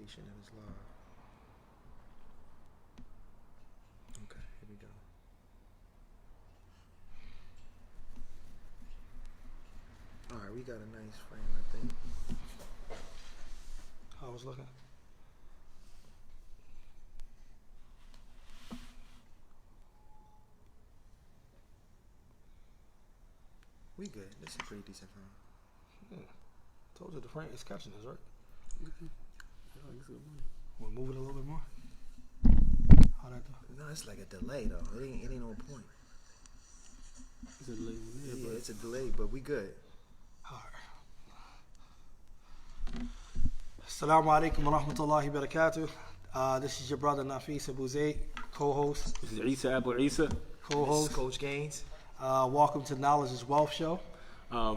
confirmation it was live. Okay, here we go. All right, we got a nice frame, I think. How I was looking? We good. This is a pretty decent frame. Yeah. Told you the frame is catching us, right? Mm-hmm. We'll move it a little bit more. How that do? No, it's like a delay though. It ain't on point. It's a delay one there, Yeah, but it's a delay, but we good. All right. Assalamu alaikum wa rahmatullahi wa barakatuh. This is your brother Nafis Abu Zayd, co-host. this is Isa Abu Isa. This is Co-host. Coach Gaines. Welcome to Knowledge is Wealth Show.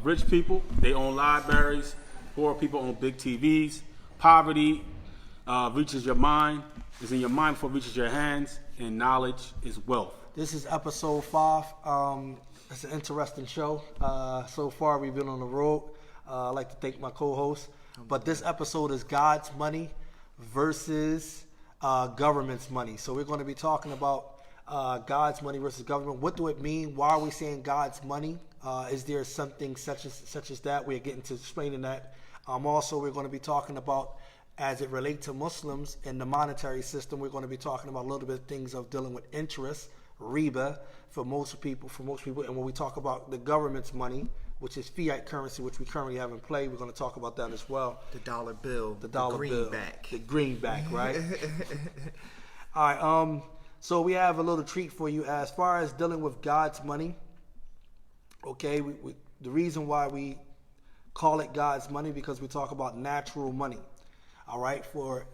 Rich people, they own libraries. Poor people own big TVs. Poverty reaches your mind, is in your mind before it reaches your hands, and knowledge is wealth. This is episode 5. It's an interesting show. So far, we've been on the road. I'd like to thank my co-host. But this episode is God's money versus government's money. So we're going to be talking about God's money versus government. What do it mean? Why are we saying God's money? Is there something such as that? We're getting to explaining that. Also, we're going to be talking about, as it relates to Muslims and the monetary system, we're going to be talking about a little bit of things of dealing with interest, riba, for most people. And when we talk about the government's money, which is fiat currency, which we currently have in play, we're going to talk about that as well. The dollar bill. The dollar bill. greenback. The greenback, right? All right. So we have a little treat for you as far as dealing with God's money. Okay, the reason why we call it God's money because we talk about natural money. All right, for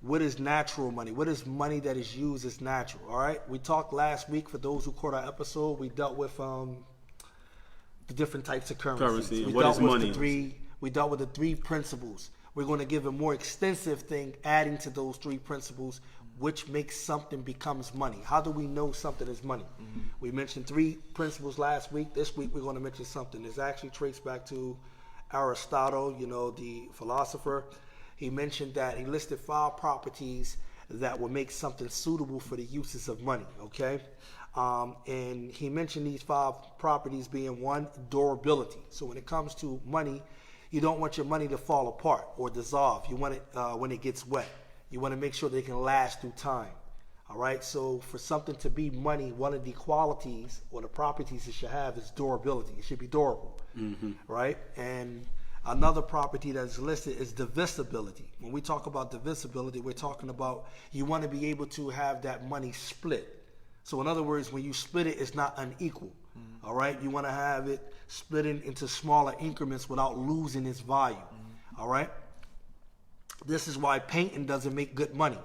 what is natural money? What is money that is used as natural? All right, we talked last week. For those who caught our episode, we dealt with the different types of currency. What is money? We dealt with the 3 principles. We're going to give a more extensive thing, adding to those 3 principles, which makes something becomes money. How do we know something is money? Mm-hmm. We mentioned 3 principles last week. This week we're going to mention something that's actually traced back to Aristotle, the philosopher. He mentioned that he listed 5 properties that would make something suitable for the uses of money, okay? And he mentioned these 5 properties being 1, durability. So when it comes to money, you don't want your money to fall apart or dissolve. You want it when it gets wet. You want to make sure they can last through time. All right. So for something to be money, one of the qualities or the properties it should have is durability. It should be durable. Mm-hmm. Right. And another property that's listed is divisibility. When we talk about divisibility, we're talking about you want to be able to have that money split. So in other words, when you split it, it's not unequal. Mm-hmm. All right. You want to have it split into smaller increments without losing its value. Mm-hmm. All right. This is why painting doesn't make good money.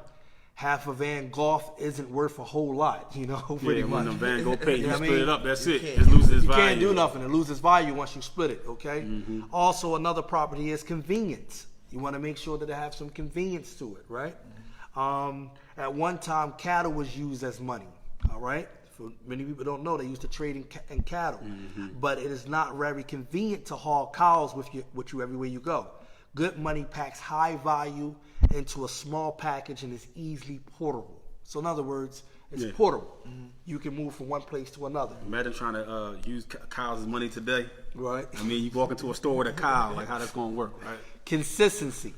Half a Van Gogh isn't worth a whole lot, pretty much. When a Van Gogh paint, you split it up, that's it. can't- It loses its You value. can't do nothing. It loses value once you split it, okay? Mm-hmm. Also, another property is convenience. You want to make sure that it has some convenience to it, right? At one time, cattle was used as money, all right? For many people don't know, they used to trade in cattle. Mm-hmm. But it is not very convenient to haul cows with you everywhere you go. Good money packs high value into a small package and is easily portable. So in other words, it's portable. Mm-hmm. You can move from one place to another. Imagine trying to use cows as money today. Right. I mean, you walk into a store with a cow, like how that's going to work, right? Consistency.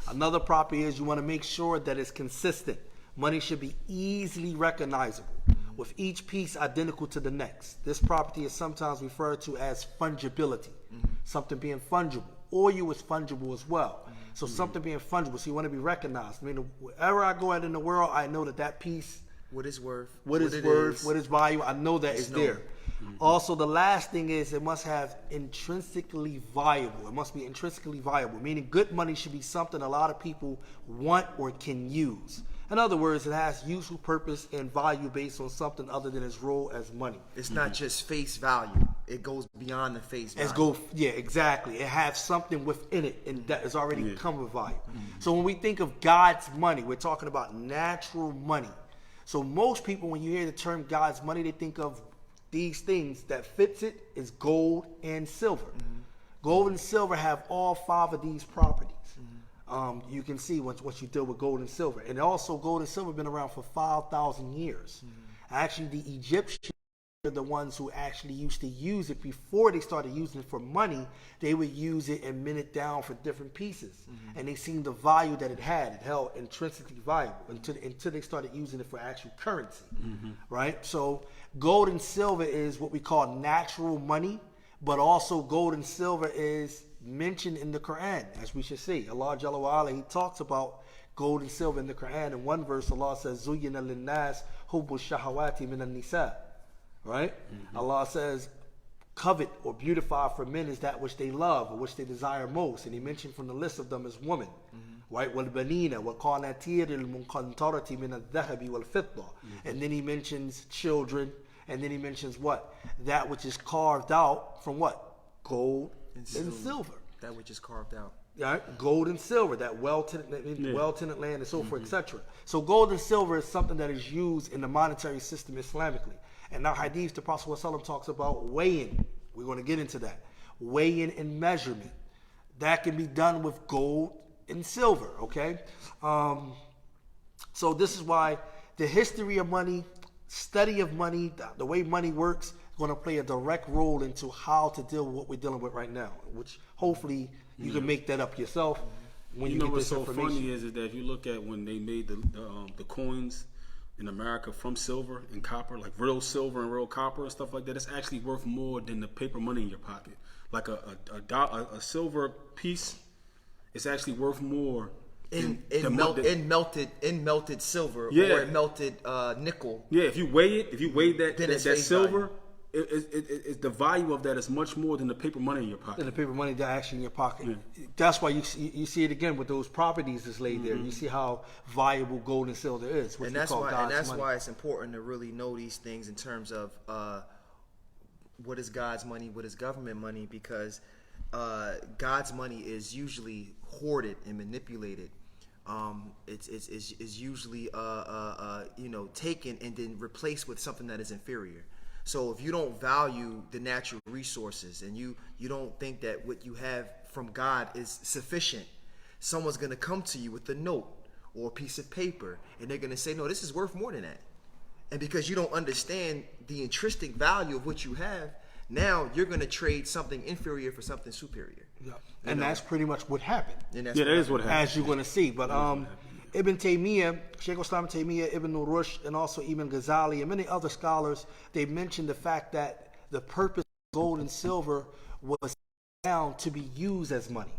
Another property is you want to make sure that it's consistent. Money should be easily recognizable, with each piece identical to the next. This property is sometimes referred to as fungibility, something being fungible. Oil is fungible as well. So something being fungible, so you want to be recognized. I mean, wherever I go out in the world, I know that piece, What it's worth. what its value, I know that it's there. Also, the last thing is it must have intrinsically viable. It must be intrinsically viable, meaning good money should be something a lot of people want or can use. In other words, it has useful purpose and value based on something other than its role as money. It's not just face value. It goes beyond the face value. Exactly. It has something within it and that has already come with value. So when we think of God's money, we're talking about natural money. So most people, when you hear the term God's money, they think of these things that fits it is gold and silver. Gold and silver have all 5 of these properties. you can see once you deal with gold and silver. And also gold and silver have been around for 5,000 years. Actually, the Egyptians are the ones who actually used to use it before they started using it for money. They would use it and mint it down for different pieces. And they seen the value that it had. It held intrinsically valuable until they started using it for actual currency, right? So gold and silver is what we call natural money, but also gold and silver is mentioned in the Quran, as we should see. Allah Jalla wa Ala, He talks about gold and silver in the Quran. In one verse, Allah says, "Zuyyina lin-nas hubbu shahawati min an-nisa." Right? Allah says, covet or beautify for men is that which they love or which they desire most. And He mentioned from the list of them as women. Right? وَالْبَنِينَ وَالْقَنَاطِيرِ الْمُنْقَنْطَرَةِ مِنَ الذَّهَبِ وَالْفِضَّةِ. And then He mentions children. And then He mentions what? That which is carved out from what? Gold and silver. That which is carved out. Right? Gold and silver, that well-tenant land and so forth, etc. So gold and silver is something that is used in the monetary system Islamically. And now hadith, the Prophet ﷺ talks about weighing. We're going to get into that. Weighing and measurement. That can be done with gold and silver, okay? So this is why the history of money, study of money, the way money works, is going to play a direct role into how to deal with what we're dealing with right now, which hopefully you can make that up yourself when you get what's this so information. funny is that if you look at when they made the coins in America from silver and copper, like real silver and real copper and stuff like that, it's actually worth more than the paper money in your pocket. Like a silver piece is actually worth more In melted silver or in melted nickel. Yeah, if you weigh that Then it's that face silver, it the value of that is much more than the paper money in your pocket. And the paper money that actually in your pocket. That's why you see it again with those properties that's laid there. You see how valuable gold and silver is, which And we that's call why God's money. it's important to really know these things in terms of what is God's money, what is government money, because God's money is usually hoarded and manipulated. It's usually taken and then replaced with something that is inferior. So if you don't value the natural resources and you don't think that what you have from God is sufficient, someone's going to come to you with a note or a piece of paper and they're going to say, no, this is worth more than that. And because you don't understand the intrinsic value of what you have, now you're going to trade something inferior for something superior. Yeah. And that's pretty much what happened. And that's That is what happened. As you're going to see. But Ibn Taymiyyah, Shaykh Islam Taymiyyah, Ibn Rushd, and also Ibn Ghazali, and many other scholars, they mentioned the fact that the purpose of gold and silver was down to be used as money,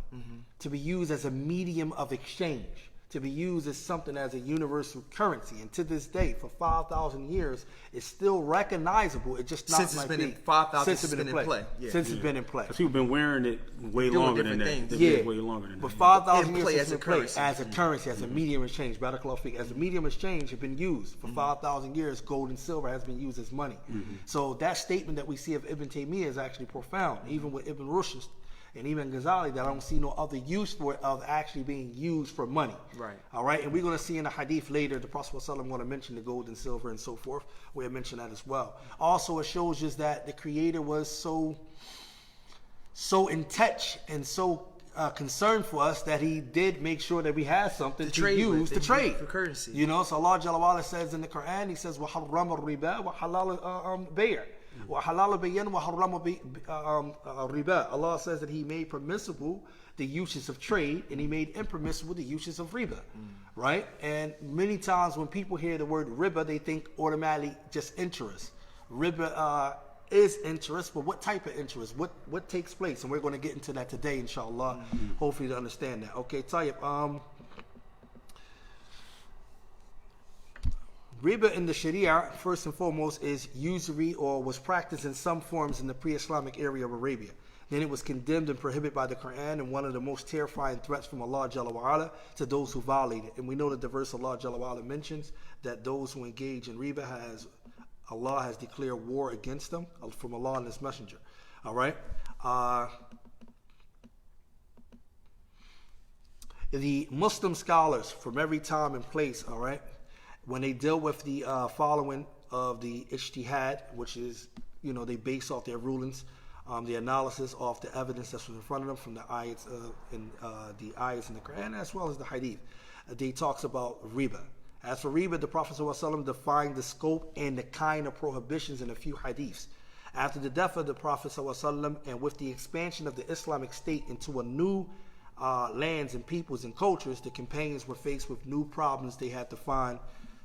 to be used as a medium of exchange, to be used as something as a universal currency. And to this day, for 5,000 years, it's still recognizable. It just not Since it's been in 5,000 since it's been in play. Yeah. Since it's been in play. Because people been wearing it way Doing longer than different that. things. They've Yeah, been way longer than but that. 5,000 In years play it's as a been played currency. as a currency, as a medium of exchange. Barakallahu feek. As a medium of exchange, have been used for 5,000 years. Gold and silver has been used as money. So that statement that we see of Ibn Taymiyyah is actually profound. Even with Ibn Rushd and even Ghazali, that I don't see no other use for it of actually being used for money. Right. All right. And we're going to see in the hadith later, the Prophet ﷺ going to mention the gold and silver and so forth. We'll mention that as well. Also, it shows us that the Creator was so in touch and so concerned for us that He did make sure that we had something to trade with, use to and trade for currency. You know, so Allah Jalla wa Ala says in the Quran, He says, وَحَرَّمَ الرِّبَا وَحَلَّالَ الْبَيْعَ وَحَلَّالَ بَيْعًا وَحَرَّمَ riba. Allah says that He made permissible the uses of trade and He made impermissible the uses of riba, right? And many times when people hear the word riba, they think automatically just interest. Riba is interest, but what type of interest? What takes place? And we're going to get into that today, inshallah. Hopefully to understand that. Okay, Tayyip. Riba in the Sharia, first and foremost, is usury or was practiced in some forms in the pre-Islamic area of Arabia. Then it was condemned and prohibited by the Quran and one of the most terrifying threats from Allah Jalla wa Ala to those who violate it. And we know that the verse Allah Jalla wa Ala mentions that those who engage in riba Allah has declared war against them from Allah and His Messenger. All right? The Muslim scholars from every time and place, all right, when they deal with the following of the ijtihad, which is, they base off their rulings the analysis of the evidence that's in front of them from the ayats in the Quran as well as the hadith. They talks about riba. As for riba, the Prophet ﷺ defined the scope and the kind of prohibitions in a few hadiths. After the death of the Prophet ﷺ and with the expansion of the Islamic State into a new lands and peoples and cultures, the companions were faced with new problems. They had to find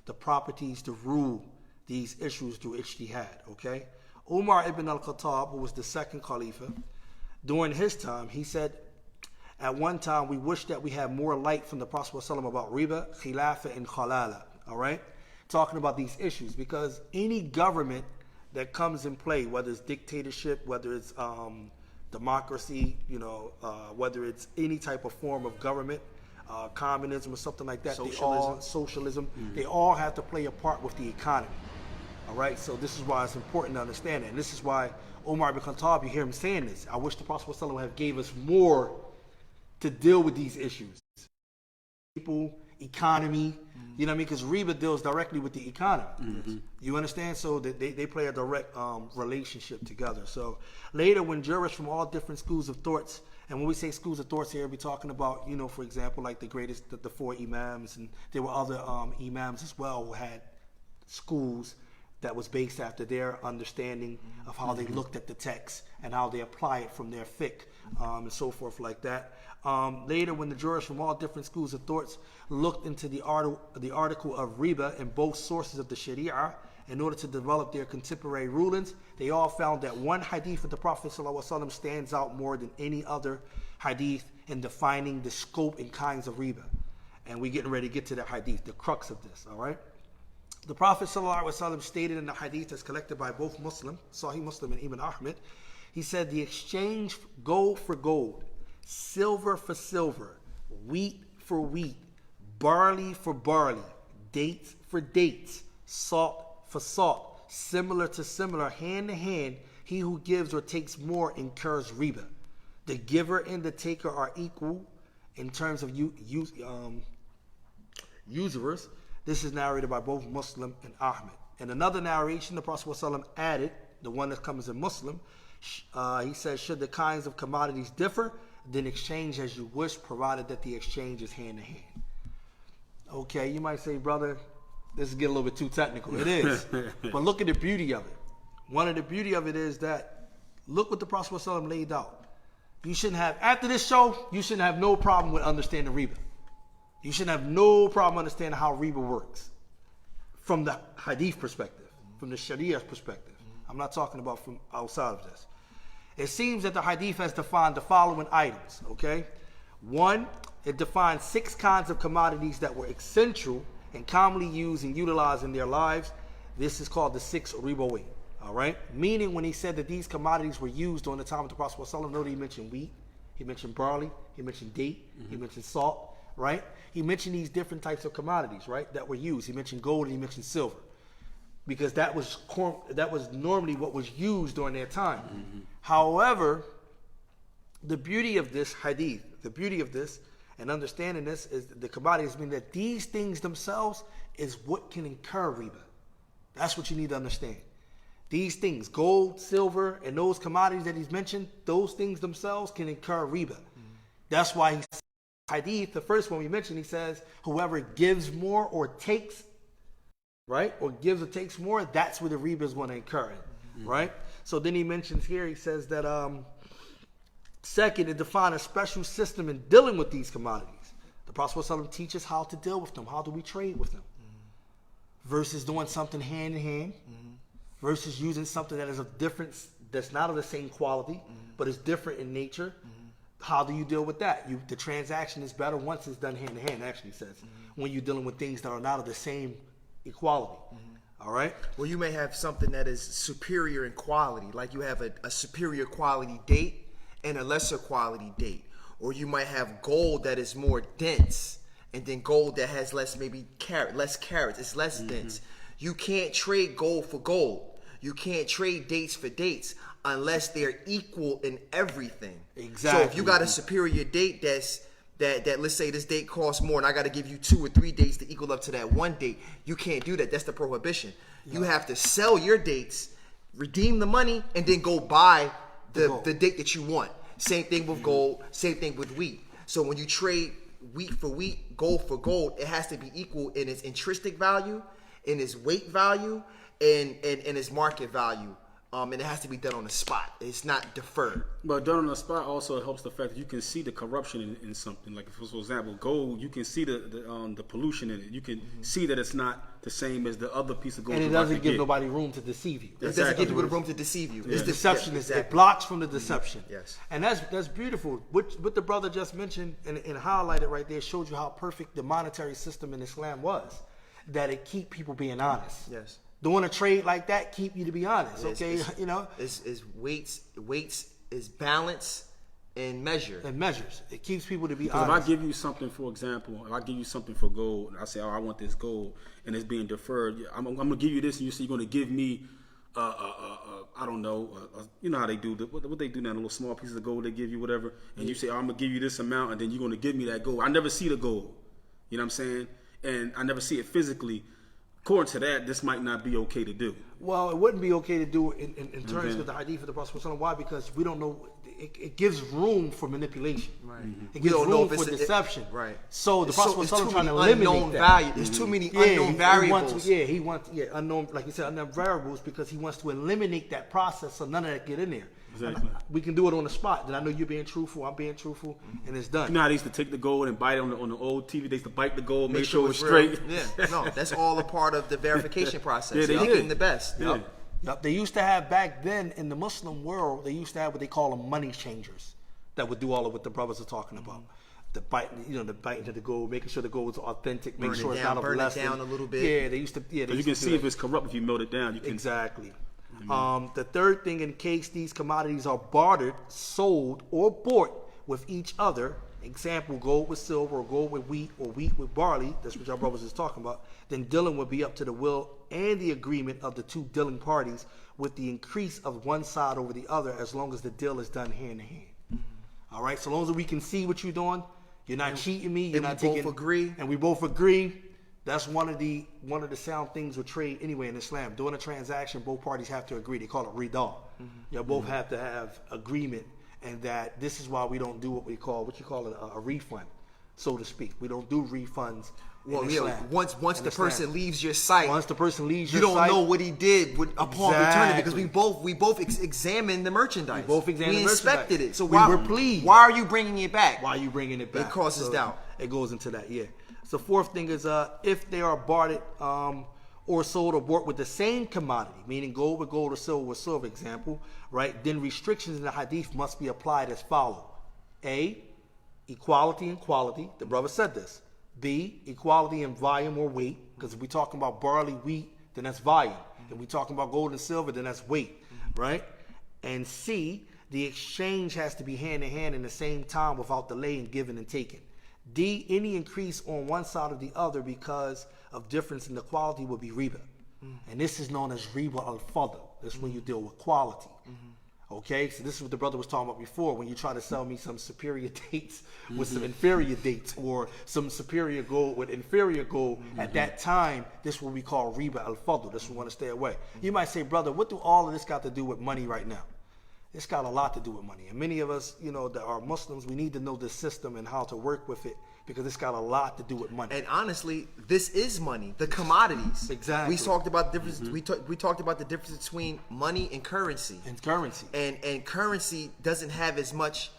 the properties to rule these issues through ijtihad. Okay, Umar ibn al-Khattab, who was the second Khalifa, during his time, he said, at one time, we wish that we had more light from the Prophet ﷺ about riba, khilafah, and khalala. All right, talking about these issues, because any government that comes in play, whether it's dictatorship, whether it's democracy, whether it's any type of form of government, communism or something like that, socialism, they all have to play a part with the economy. All right, so this is why it's important to understand that. And this is why Umar ibn Khattab, you hear him saying this. I wish the Prophet ﷺ have gave us more to deal with these issues. People, economy, you know what I mean? Because riba deals directly with the economy. You understand? So they play a direct relationship together. So later, when jurists from all different schools of thoughts, and when we say schools of thoughts here, we're talking about, for example, like the four imams, and there were other imams as well who had schools that was based after their understanding of how they looked at the text and how they apply it from their fiqh and so forth like that. Later, when the jurists from all different schools of thoughts looked into the article of riba in both sources of the Sharia in order to develop their contemporary rulings, they all found that one hadith of the Prophet ﷺ stands out more than any other hadith in defining the scope and kinds of riba. And we're getting ready to get to that hadith, the crux of this, all right? The Prophet ﷺ stated in the hadith that's collected by both Muslim, Sahih Muslim and Ibn Ahmed, he said, the exchange gold for gold, silver for silver, wheat for wheat, barley for barley, dates for dates, salt for salt, similar to similar, hand to hand, he who gives or takes more incurs riba. The giver and the taker are equal in terms of usurers. This is narrated by both Muslim and Ahmed. In another narration, the Prophet ﷺ added, the one that comes in Muslim, he says, should the kinds of commodities differ, then exchange as you wish, provided that the exchange is hand to hand. Okay, you might say, brother, this is getting a little bit too technical. It is. But look at the beauty of it. One of the beauty of it is that, look what the Prophet ﷺ laid out. You shouldn't have, after this show, you shouldn't have no problem with understanding riba. You shouldn't have no problem understanding how riba works from the hadith perspective, from the Sharia perspective. I'm not talking about from outside of this. It seems that the hadith has defined the following items, okay? 1, it defines 6 kinds of commodities that were essential and commonly used and utilized in their lives. This is called the 6 ribawi, all right? Meaning when he said that these commodities were used during the time of the Prophet ﷺ, note he mentioned wheat, he mentioned barley, he mentioned date, he mentioned salt, right? He mentioned these different types of commodities, right, that were used. He mentioned gold and he mentioned silver, because that was normally what was used during their time. However, the beauty of this hadith, the beauty of this and understanding this is the commodities mean that these things themselves is what can incur riba. That's what you need to understand. These things, gold, silver, and those commodities that he's mentioned, those things themselves can incur riba. That's why he said, hadith, the first one we mentioned, he says, whoever gives more or takes, right, or gives or takes more, that's where the riba is going to incur it, right? So then he mentions here, he says that second, it defines a special system in dealing with these commodities. The Prophet ﷺ teaches how to deal with them. How do we trade with them? Versus doing something hand in hand, versus using something that is of difference, that's not of the same quality, but is different in nature. How do you deal with that? The transaction is better once it's done hand in hand, actually says, when you're dealing with things that are not of the same equality. All right? Well, you may have something that is superior in quality, like you have a superior quality date and a lesser quality date. Or you might have gold that is more dense, and then gold that has less carats, it's less dense. You can't trade gold for gold. You can't trade dates for dates unless they're equal in everything. Exactly. So if you got a superior date that let's say this date costs more and I got to give you 2 or 3 dates to equal up to that one date, you can't do that. That's the prohibition. You have to sell your dates, redeem the money, and then go buy the date that you want. Same thing with gold. Same thing with wheat. So when you trade wheat for wheat, gold for gold, it has to be equal in its intrinsic value, in its weight value, and its market value. And it has to be done on the spot. It's not deferred. But done on the spot also helps the fact that you can see the corruption in something. Like, for example, gold, you can see the pollution in it. You can see that it's not the same as the other piece of gold. And it doesn't give nobody room to deceive you. It doesn't give people the room to deceive you. It's deception. It blocks from the deception. Yes. And that's beautiful. What the brother just mentioned and highlighted right there showed you how perfect the monetary system in Islam was. That it keep people being honest. Yes. Doing a trade like that keep you to be honest. Okay, you know. It's weights is balance and measure. And measures. It keeps people to be Because honest. if I give you something, for example, if I give you something for gold, and I say, oh, I want this gold, and it's being deferred, I'm going to give you this, and you say you're going to give me, I don't know, you know how they do, what they do now, the little small pieces of gold they give you, whatever, and you say, oh, I'm going to give you this amount, and then you're going to give me that gold. I never see the gold, you know what I'm saying? And I never see it physically. According to that, this might not be okay to do. Well, it wouldn't be okay to do it in terms of the hadith of the Prophet. Why? Because we don't know. It gives room for manipulation. Right. It gives room for deception. Right. So the Prophet was trying to eliminate that. There's too many unknown variables. He wants unknown, like you said, unknown variables because he wants to eliminate that process so none of that get in there. Exactly. We can do it on the spot. Then I know you're being truthful, I'm being truthful, and it's done. You know how they used to take the gold and bite it on the old TV? They used to bite the gold, make sure it was straight. Yeah, no, that's all a part of the verification process. Yeah, they Picking did. the best. Yeah. Yep. They used to have back then in the Muslim world, they used to have what they call them money changers that would do all of what the brothers are talking about. The bite into the gold, making sure the gold is authentic, making sure it's not burn it less down a little bit. Yeah, they used to. Yeah, Because you can see if it's corrupt if you melt it down. You can exactly. The third thing, in case these commodities are bartered, sold, or bought with each other, example, gold with silver, or gold with wheat, or wheat with barley, that's what our brothers is talking about, then dealing would be up to the will and the agreement of the two dealing parties with the increase of one side over the other as long as the deal is done hand in hand. All right, so long as we can see what you're doing, you're not cheating me, you're not taking... both agree. And we both agree. That's one of the sound things with trade anyway in Islam. Doing a transaction, both parties have to agree. They call it rida. You both have to have agreement, and that this is why we don't do what you call a refund, so to speak. We don't do refunds. Well, in yeah. Islam. Once the person leaves your site, you don't know what he did upon returning, because Exactly. we both examined the merchandise. We both examined the inspected merchandise. it. So We were pleased. Why are you bringing it back? Why are you bringing it back? It causes doubt. It goes into that, yeah. So fourth thing is if they are bartered or sold or bought with the same commodity, meaning gold with gold or silver with silver, example, right? Then restrictions in the hadith must be applied as follow. A, equality in quality. The brother said this. B, equality in volume or weight, because if we're talking about barley, wheat, then that's volume. If we're talking about gold and silver, then that's weight, right? And C, the exchange has to be hand in hand in the same time without delay in giving and taking. D, any increase on one side or the other because of difference in the quality would be riba. And this is known as riba al-fadl. That's when you deal with quality. Okay, so this is what the brother was talking about before. When you try to sell me some superior dates with some inferior dates, or some superior gold with inferior gold, at that time, this is what we call riba al-fadl. This is what we want to stay away. You might say, brother, what do all of this got to do with money right now? It's got a lot to do with money. And many of us, that are Muslims, we need to know the system and how to work with it, because it's got a lot to do with money. And honestly, this is money. The commodities. Exactly. We talked about the difference. We talked about the difference between money and currency. And currency. And currency doesn't have as much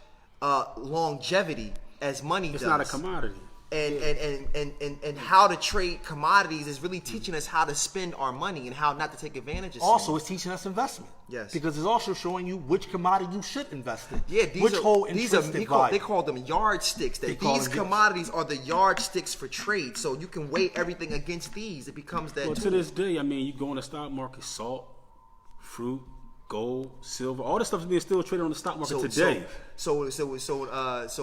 longevity as money does. It's not a commodity. And how to trade commodities is really teaching us how to spend our money and how not to take advantage of Also, things. it's teaching us investment. Yes. Because it's also showing you which commodity you should invest in. Yeah, they call them yardsticks. They That call these them commodities are the yardsticks for trade. So you can weigh everything against these. It becomes that Well, to tool. this day, I mean, you go in the stock market, salt, fruit, gold, silver, all this stuff is being still traded on the stock market today. So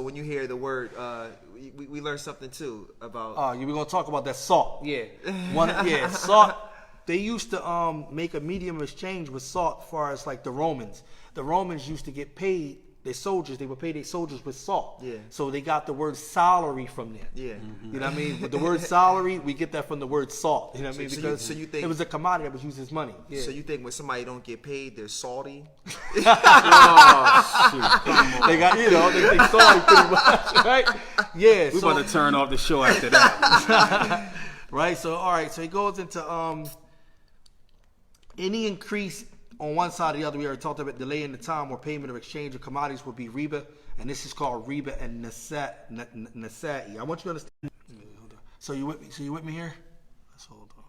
when you hear the word, we learned something too about. We're gonna talk about that salt. Yeah, salt. They used to make a medium exchange with salt, as far as like the Romans. The Romans used to get paid their soldiers, they would pay their soldiers with salt. Yeah. So they got the word salary from there. Yeah. You know what I mean? With the word salary, we get that from the word salt. You know what I mean? So you- Because so you think- it was a commodity that was used as money. Yeah. So you think when somebody don't get paid, they're salty? Oh, shoot. Come on. They got, they salty pretty much, right? Yeah. We're so, about to turn off the show after that. right. So all right. So he goes into any increase on one side or the other. We already talked about delay in the time or payment or exchange of commodities would be riba, and this is called riba and nasa'i. I want you to understand. Hold on. So you with me? So you with me here? Let's hold on.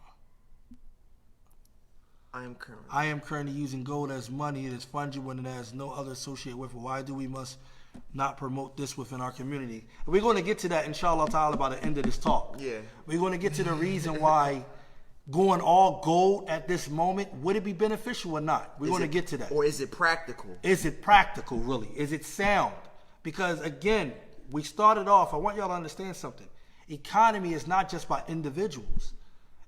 I I am currently using gold as money. It is fungible and it has no other associated with it. Why do we must not promote this within our community? We're going to get to that, inshallah ta'ala, by the end of this talk. Yeah. We're going to get to the reason why going all gold at this moment, would it be beneficial or not? We're going to get to that. Or is it practical? Is it practical, really? Is it sound? Because, again, we started off, I want y'all to understand something. Economy is not just by individuals.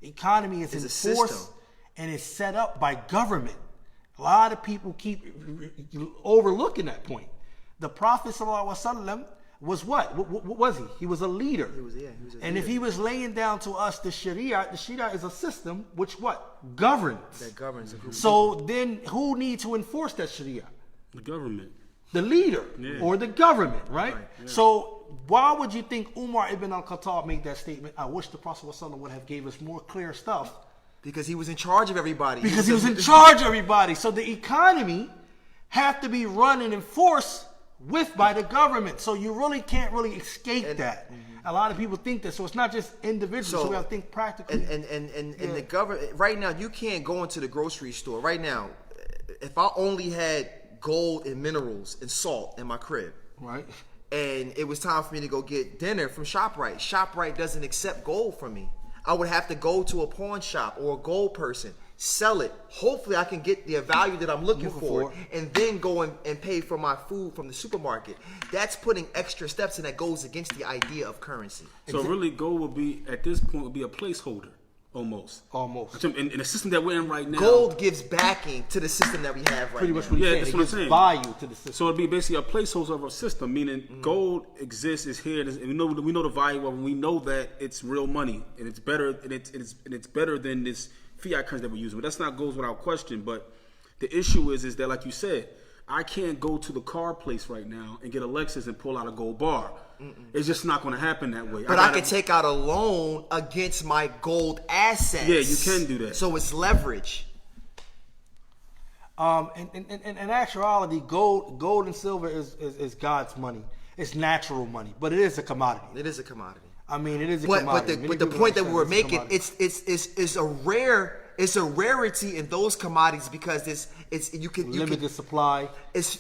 Economy is It's a enforced system. and is set up by government. A lot of people keep overlooking that point. The Prophet ﷺ was what? What was he? He was a leader. He was a and if leader. he was laying down to us the Sharia is a system which what? Governs. That governs a group. So then who needs to enforce that Sharia? The government. The leader Yeah. or the government, right? Right, yeah. So why would you think Umar ibn al-Khattab made that statement? I wish the Prophet ﷺ would have gave us more clear stuff. Because he was in charge of everybody. Because he was in charge of everybody. So the economy have to be run and enforced by the government. So you really can't escape that. A lot of people think that. So it's not just individuals. So we have to think practically. And the government right now, you can't go into the grocery store right now. If I only had gold and minerals and salt in my crib, right. and it was time for me to go get dinner from ShopRite. ShopRite doesn't accept gold from me. I would have to go to a pawn shop or a gold person, sell it. Hopefully I can get the value that I'm looking for, and then go and pay for my food from the supermarket. That's putting extra steps, and that goes against the idea of currency. So really, gold would be, at this point, would be a placeholder, almost. In the system that we're in right now. Gold gives backing to the system that we have right Pretty now. much what you're saying. that's It what I'm gives saying. value to the system. So it'd be basically a placeholder of a system, meaning gold exists, is here, and we know the value of it. We know that it's real money, and it's better, and it's better than this fiat currency that we're using. But that's not goes without question. But the issue is that, like you said, I can't go to the car place right now and get a Lexus and pull out a gold bar. It's just not going to happen that way. But I can take out a loan against my gold assets. Yeah, you can do that. So it's leverage. In actuality, gold and silver is God's money. It's natural money, but it is a commodity. It is a commodity. I mean, it is a But commodity. but the point that we were making, it's it's a rarity in those commodities because you can limited supply.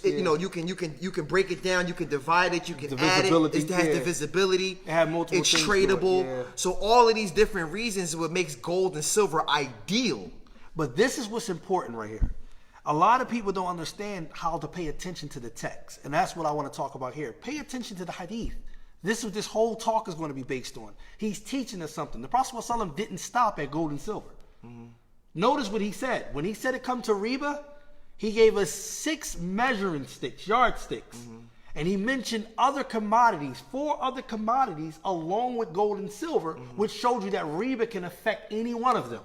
you know you can break it down, you can divide it, you can add it. Divisibility, It has yeah. divisibility. It had multiple It's things to it, tradable. yeah. So all of these different reasons is what makes gold and silver ideal. But this is what's important right here. A lot of people don't understand how to pay attention to the text, and that's what I want to talk about here. Pay attention to the hadith. This is what this whole talk is going to be based on. He's teaching us something. The Prophet ﷺ didn't stop at gold and silver. Notice what he said. When he said it come to riba, he gave us 6 measuring sticks, yardsticks. And he mentioned other commodities, 4 other commodities along with gold and silver, which showed you that riba can affect any one of them.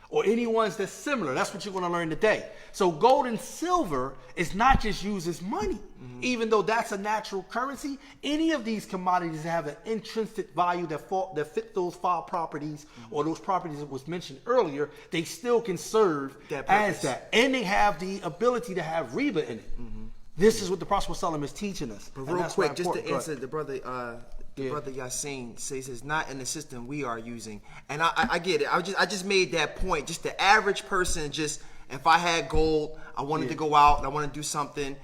Or any ones that's similar. That's what you're going to learn today. So gold and silver is not just used as money. Even though that's a natural currency, any of these commodities have an intrinsic value that fit those 5 properties or those properties that was mentioned earlier, they still can serve That as purpose. that. And they have the ability to have riba in it. This is what the Prophet ﷺ is teaching us. But And real that's quick, why just to important. Go answer ahead. the brother, brother Yassine says it's not in the system we are using, and I get it. I just made that point. Just the average person, just if I had gold, I wanted to go out and I want to do something.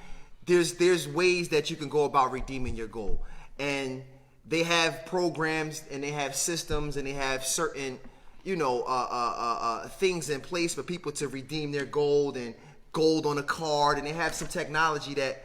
There's ways that you can go about redeeming your gold, and they have programs and they have systems and they have certain things in place for people to redeem their gold and gold on a card, and they have some technology that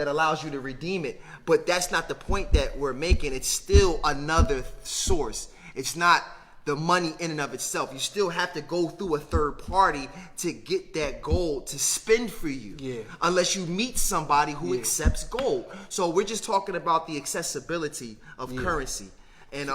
allows you to redeem it. But that's not the point that we're making. It's still another source. It's not the money in and of itself. You still have to go through a third party to get that gold to spend for you. Yeah. Unless you meet somebody who Yeah. accepts gold. So we're just talking about the accessibility of currency. And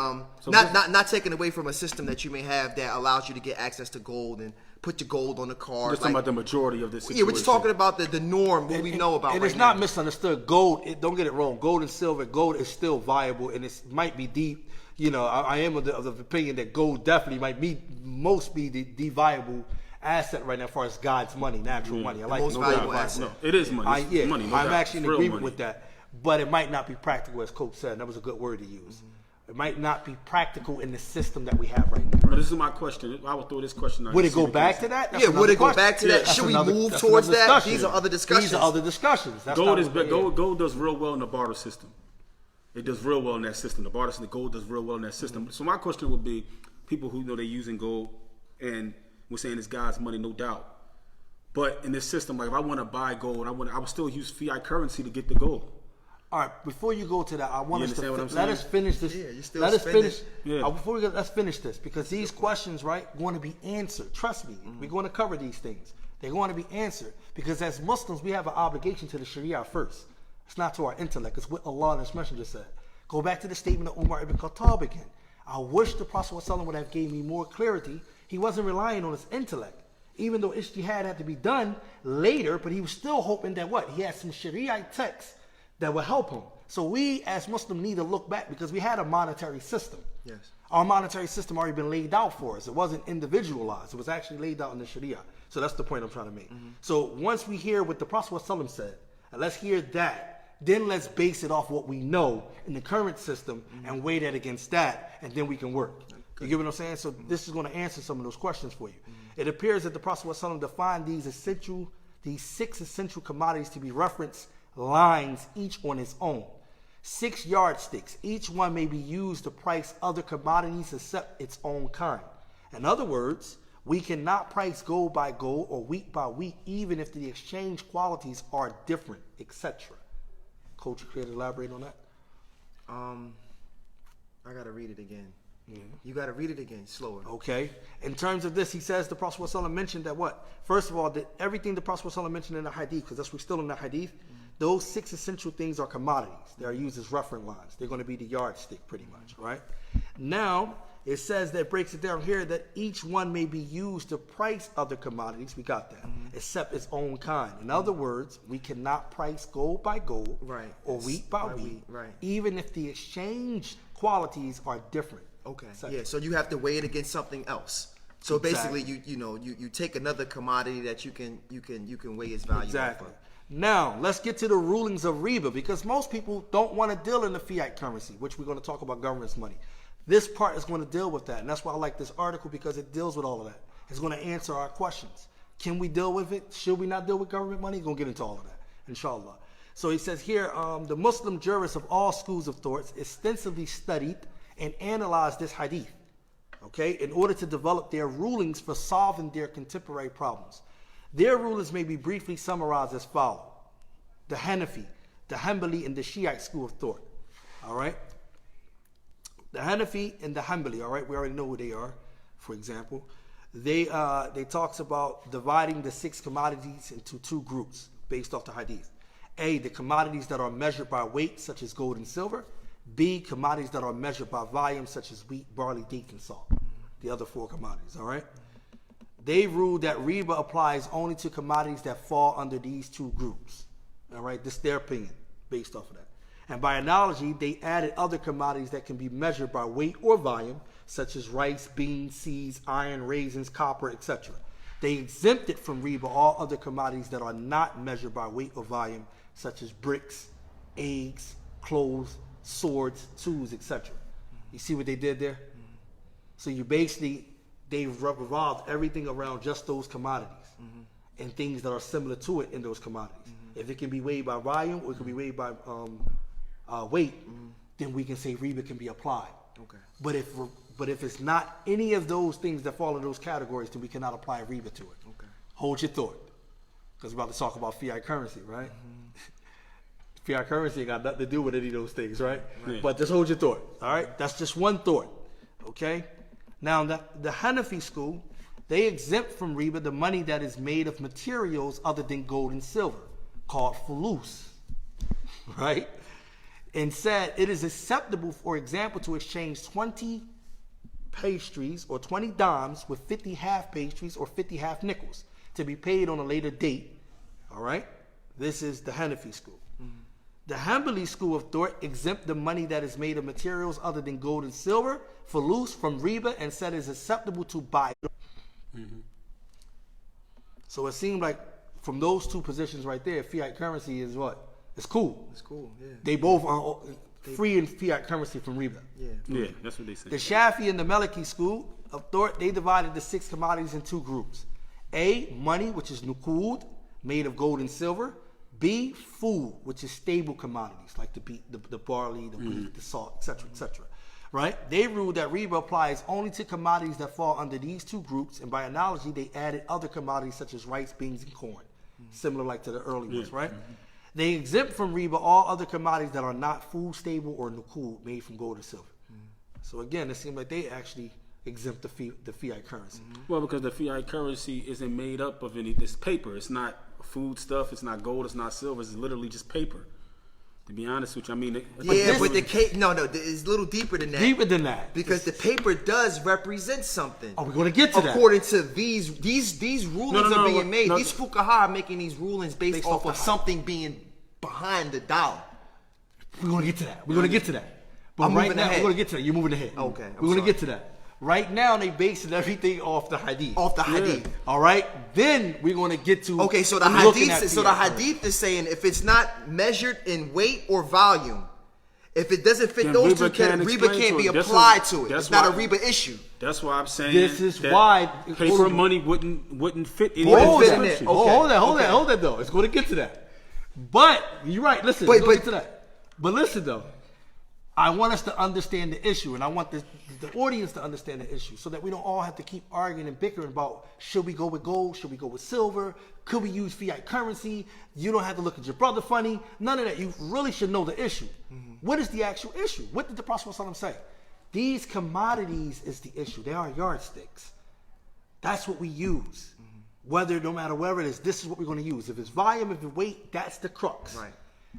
not taking away from a system that you may have that allows you to get access to gold and put your gold on the card. Just talking about the majority of this situation. Yeah, we're just talking about the norm, what we know about And right it's not now. misunderstood. Gold, don't get it wrong. Gold and silver, gold is still viable, and it might be deep. You know, I am of the opinion that gold definitely might be the viable asset right now as far as God's money, natural money. I like most no valuable doubt. asset. No, it is money. It's money. No I'm doubt. actually in It's real agreement money. with that. But it might not be practical, as Coach said. And that was a good word to use. It might not be practical in the system that we have right now. But this is my question. I would throw this question out. Would and it see go the back case. to that? That's Yeah, would another it go question. back to that? That's Should we another- move that's towards another that? discussion. These are other discussions. These are other discussions. That's Gold not is what- gold does real well in the barter system. It does real well in that system. The barter system, gold does real well in that system. So my question would be, people who know they're using gold, and we're saying it's God's money, no doubt. But in this system, like if I want to buy gold, I would still use fiat currency to get the gold. All right, before you go to that, I want You us to understand what I'm let saying? us finish this. Yeah, you still let us spending. finish. Yeah. Before we go, let's finish this because these questions, right, going to be answered. Trust me, we're going to cover these things. They're going to be answered because as Muslims, we have an obligation to the Sharia first. It's not to our intellect. It's what Allah and His Messenger said. Go back to the statement of Umar ibn Khattab again. I wish the Prophet ﷺ would have gave me more clarity. He wasn't relying on his intellect. Even though ijtihad had to be done later, but he was still hoping that what? He had some Sharia texts that would help him. So we as Muslims need to look back because we had a monetary system. Yes. Our monetary system already been laid out for us. It wasn't individualized. It was actually laid out in the Sharia. So that's the point I'm trying to make. So once we hear what the Prophet ﷺ said, and let's hear that, then let's base it off what we know in the current system and weigh that against that, and then we can work. You get what I'm saying? So this is going to answer some of those questions for you. It appears that the Prophet ﷺ defined these 6 essential commodities to be reference lines, each on its own. 6 yardsticks. Each one may be used to price other commodities except its own kind. In other words, we cannot price gold by gold or wheat by wheat, even if the exchange qualities are different, etc. Coach, you care to elaborate on that? I gotta read it again. You gotta read it again, slower. Okay. In terms of this, he says the Prophet ﷺ mentioned that what? First of all, that everything the Prophet ﷺ mentioned in the hadith, because that's we're still in the hadith, those 6 essential things are commodities. They are used as reference lines. They're going to be the yardstick pretty much, right? Now, it says that breaks it down here that each one may be used to price other commodities. We got that. Except its own kind. In other words, we cannot price gold by gold Right. or wheat by By wheat, wheat, right. even if the exchange qualities are different. Okay. Etc. Yeah. So you have to weigh it against something else. So Exactly. basically, you take another commodity that you can weigh its value. Exactly. off of. Now, let's get to the rulings of riba because most people don't want to deal in the fiat currency, which we're going to talk about government's money. This part is going to deal with that, and that's why I like this article because it deals with all of that. It's going to answer our questions. Can we deal with it? Should we not deal with government money? Going to get into all of that, inshallah. So he says here, the Muslim jurists of all schools of thought extensively studied and analyzed this hadith, okay, in order to develop their rulings for solving their contemporary problems. Their rulings may be briefly summarized as follows. The Hanafi, the Hanbali, and the Shiite school of thought. All right? The Hanafi and the Hanbali, all right? We already know who they are, for example. They talks about dividing the 6 commodities into 2 groups based off the hadith. A, the commodities that are measured by weight, such as gold and silver. B, commodities that are measured by volume, such as wheat, barley, dates, and salt. The other 4 commodities, all right? They ruled that riba applies only to commodities that fall under these 2 groups. All right, this is their opinion based off of that. And by analogy, they added other commodities that can be measured by weight or volume, such as rice, beans, seeds, iron, raisins, copper, etc. They exempted from riba all other commodities that are not measured by weight or volume, such as bricks, eggs, clothes, swords, tools, etc. You see what they did there? So you basically, they revolved everything around just those commodities and things that are similar to it in those commodities. If it can be weighed by volume or it can be weighed by weight, then we can say riba can be applied. Okay. But if it's not any of those things that fall in those categories, then we cannot apply riba to it. Okay. Hold your thought, because we're about to talk about fiat currency, right? Fiat currency ain't got nothing to do with any of those things, right? Right. But just hold your thought, all right? That's just one thought, okay? Now, the Hanafi school, they exempt from riba the money that is made of materials other than gold and silver, called fulus, right? And said it is acceptable, for example, to exchange 20 pastries or 20 dimes with 50 half pastries or 50 half nickels to be paid on a later date. All right? This is the Hanafi school. The Hanbali school of thought exempt the money that is made of materials other than gold and silver, fulus, from riba, and said it is acceptable to buy. So it seemed like from those two positions right there, fiat currency is what? It's cool. It's cool. Yeah. They both are free in fiat currency from riba. Yeah. Yeah, that's what they say. The Shafi and the Maliki school of thought, they divided the 6 commodities in 2 groups. A, money, which is nukud, made of gold and silver. B, food, which is stable commodities like the barley, the wheat, the salt, etc., etc. Right? They ruled that riba applies only to commodities that fall under these 2 groups, and by analogy, they added other commodities such as rice, beans, and corn, similar like to the early ones, right? They exempt from riba all other commodities that are not food, stable, or nukud, made from gold or silver. So again, it seems like they actually exempt the fiat currency. Well, because the fiat currency isn't made up of any this paper. It's not food stuff. It's not gold. It's not silver. It's literally just paper. To be honest with you, I mean, But the cake, no, it's a little deeper than that. Deeper than that. Because the paper does represent something. Oh, we're going to get to that. According to these rulings are being made. no. These fuqaha are making these rulings based off of something being behind the dollar. We're going to get to that. We're going to get to that. But I'm right moving now, ahead. we're going to get to that. You're moving ahead. Okay, I'm We're going to sorry. get to that. Right now, they basing everything off the hadith. Off the hadith. All right? Then we're going to get to Okay, so the looking at hadith, hadith is saying if it's not measured in weight or volume, if it doesn't fit Then those riba two, can't riba explain can't to be it. That's applied what- to it. that's It's not a why- riba issue. that's why I'm saying This is that why- paper money wouldn't fit any Wouldn't of fit the in it. description. Okay. Hold that though. It's going to get to that. But you're right. Listen, But- we're going to but- get to that. But listen though, I want us to understand the issue, and I want the audience to understand the issue, so that we don't all have to keep arguing and bickering about should we go with gold, should we go with silver, could we use fiat currency? You don't have to look at your brother funny. None of that. You really should know the issue. What is the actual issue? What did the Prophet ﷺ say? These commodities is the issue. They are yardsticks. That's what we use. No matter where it is, this is what we're going to use. If it's volume, if it's weight, that's the crux. Right.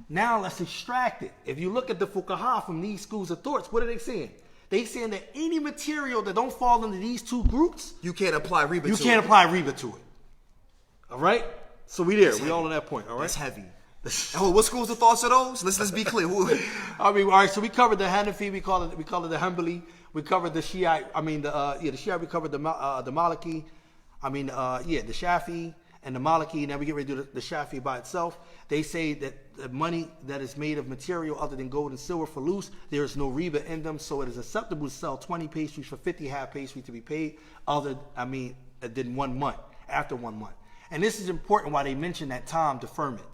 Now let's extract it. If you look at the fuqaha from these schools of thoughts, what are they saying? They saying that any material that don't fall into these 2 groups, You can't apply riba to it. you can't apply riba to it. All right? So we there. We all on that point. All right? That's heavy. Oh, what schools of thoughts are those? Let's be clear. I mean, all right. So we covered the Hanafi. We call it the Hanbali. We covered the Shiite. I mean, the Shiite. We covered the Maliki. I mean, the Shafi and the Maliki. Now we get ready to do the Shafi by itself. They say that the money that is made of material other than gold and silver for loose, there is no riba in them, so it is acceptable to sell 20 pastries for 50 half pastry to be paid than 1 month, after 1 month. And this is important why they mention that time deferment.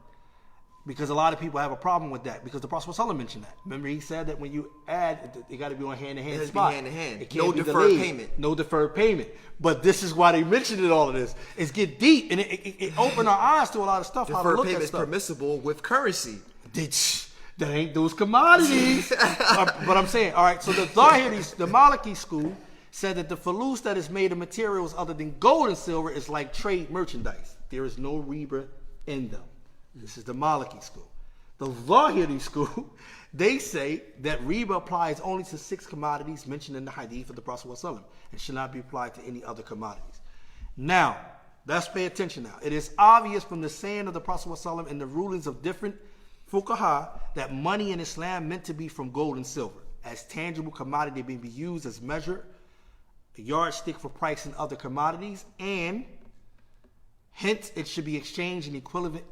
Because a lot of people have a problem with that. Because the Prophet ﷺ mentioned that. Remember, he said that when you add, it got to be on hand-to-hand It has to be spot. hand-to-hand. It can't No be deferred delayed. payment. No deferred payment. But this is why they mentioned it. All of this is get deep, and it opened our eyes to a lot of stuff. How to Deferred look payment at is stuff. permissible with currency. That ain't those commodities. But I'm saying, all right. So the Zahiri, the Maliki school, said that the fulus that is made of materials other than gold and silver is like trade merchandise. There is no riba in them. This is the Maliki school. The Zahiri school, they say that riba applies only to 6 commodities mentioned in the hadith of the Prophet ﷺ and should not be applied to any other commodities. Now, let's pay attention now. It is obvious from the saying of the Prophet ﷺ and the rulings of different fuqaha that money in Islam meant to be from gold and silver. As tangible commodity, they may be used as measure, a yardstick for pricing other commodities, and hence it should be exchanged in equivalent